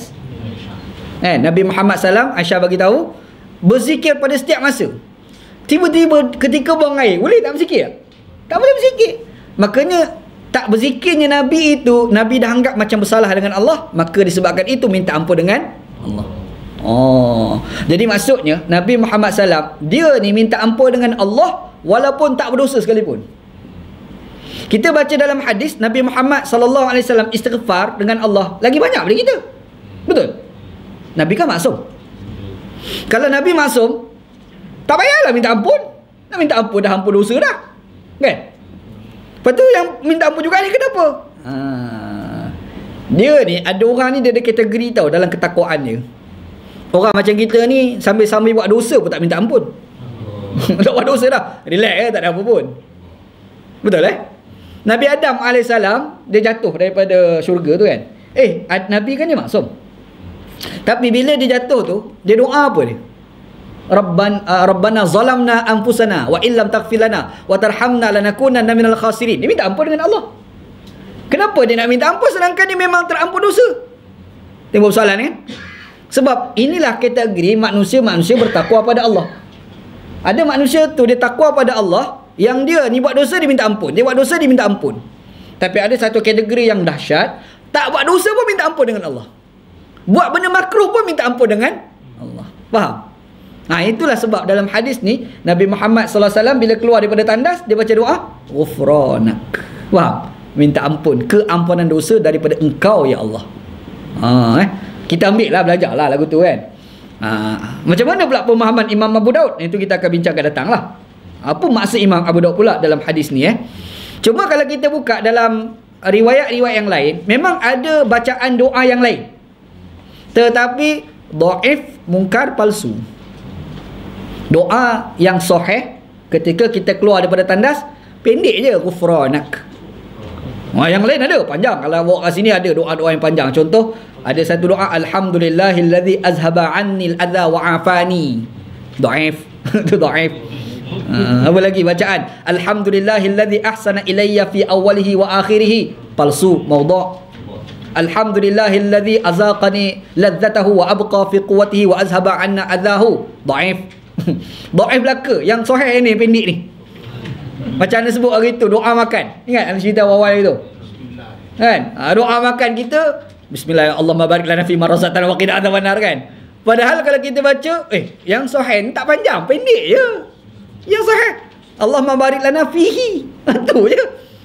Nabi Muhammad SAW, Aisyah bagi tahu, berzikir pada setiap masa. Tiba-tiba ketika buang air, boleh tak berzikir? Tak boleh berzikir. Makanya tak berzikirnya Nabi itu, Nabi dah anggap macam bersalah dengan Allah, maka disebabkan itu minta ampun dengan Allah. Jadi maksudnya Nabi Muhammad SAW, dia ni minta ampun dengan Allah walaupun tak berdosa sekalipun. Kita baca dalam hadis, Nabi Muhammad SAW istighfar dengan Allah lagi banyak daripada kita. Betul? Nabi kan maksum. Kalau Nabi maksum, tak payahlah minta ampun. Nak minta ampun dah ampun dosa dah, kan? Lepas tu yang minta ampun juga ni kenapa? Dia ni, ada orang ni dia ada kategori tau dalam ketakwaan dia. Orang macam kita ni sambil-sambil buat dosa pun tak minta ampun. Tak buat dosa dah, relax tak ada apa pun. Betul Nabi Adam AS, dia jatuh daripada syurga tu kan. Nabi kan dia maksum. Tapi bila dia jatuh tu, dia doa apa dia? Rabbana zalamna anfusana wa illam taghfir lana wa tarhamna lanakunanna minal khasirin. Dia minta ampun dengan Allah. Kenapa dia nak minta ampun sedangkan dia memang terampun dosa? Tengok soalan kan? Sebab inilah kategori manusia-manusia bertakwa pada Allah. Ada manusia tu dia takwa pada Allah, yang dia ni buat dosa dia minta ampun, dia buat dosa dia minta ampun. Tapi ada satu kategori yang dahsyat, tak buat dosa pun minta ampun dengan Allah, buat benda makruh pun minta ampun dengan Allah. Faham? Itulah sebab dalam hadis ni Nabi Muhammad SAW bila keluar daripada tandas, dia baca doa ghufranak. Faham? Minta ampun, keampunan dosa daripada Engkau ya Allah. Kita ambil lah, belajar lah lagu tu kan. Macam mana pula pemahaman Imam Abu Daud? Itu kita akan bincangkan datang lah. Apa maksud Imam Abu Daud pula dalam hadis ni Cuma kalau kita buka dalam riwayat-riwayat yang lain, memang ada bacaan doa yang lain, tetapi dhaif, mungkar, palsu. Doa yang sahih ketika kita keluar daripada tandas, pendek je, ghufranak. Yang lain ada panjang. Kalau bawa kat sini ada doa-doa yang panjang. Contoh, ada satu doa, alhamdulillahillazi azhaba annil adha wa afani. Dhaif. Itu dhaif. Apa lagi bacaan? Alhamdulillahillazi ahsana ilayya fi awwalihi wa akhirihi. Palsu, maudhu'. Alhamdulillahillazi azaqani ladzatahu wa abqa fi quwwatihi wa azhaba anna adhahu. Dhaif. Dhaif belaka. Yang sahih ni pendek ni. Macam mana sebut hari tu doa makan. Ingat cerita awal itu kan? Doa makan kita, Bismillahirrahmanirrahim, barik lana fi ma razaqtana wa qina adzabannar kan. Padahal kalau kita baca yang sahih tak panjang, pendek je. Yang sahih Allahumma barik lana fihi. Tu je.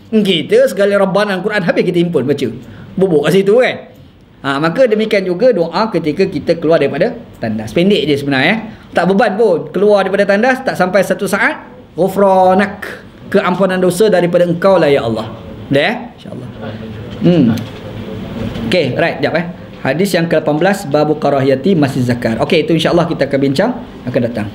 Kita segala Rabbana Al-Quran habis kita impun baca, bubuk kat situ kan. Maka demikian juga doa ketika kita keluar daripada tandas. Pendek je sebenarnya, tak beban pun. Keluar daripada tandas tak sampai satu saat, ghufranak, keampunan dosa daripada Engkau lah ya Allah. Dah insya-Allah. Okey, right, jap Hadis yang ke-18, babu karahiyati masjid zakar. Okey, itu insya-Allah kita akan bincang akan datang.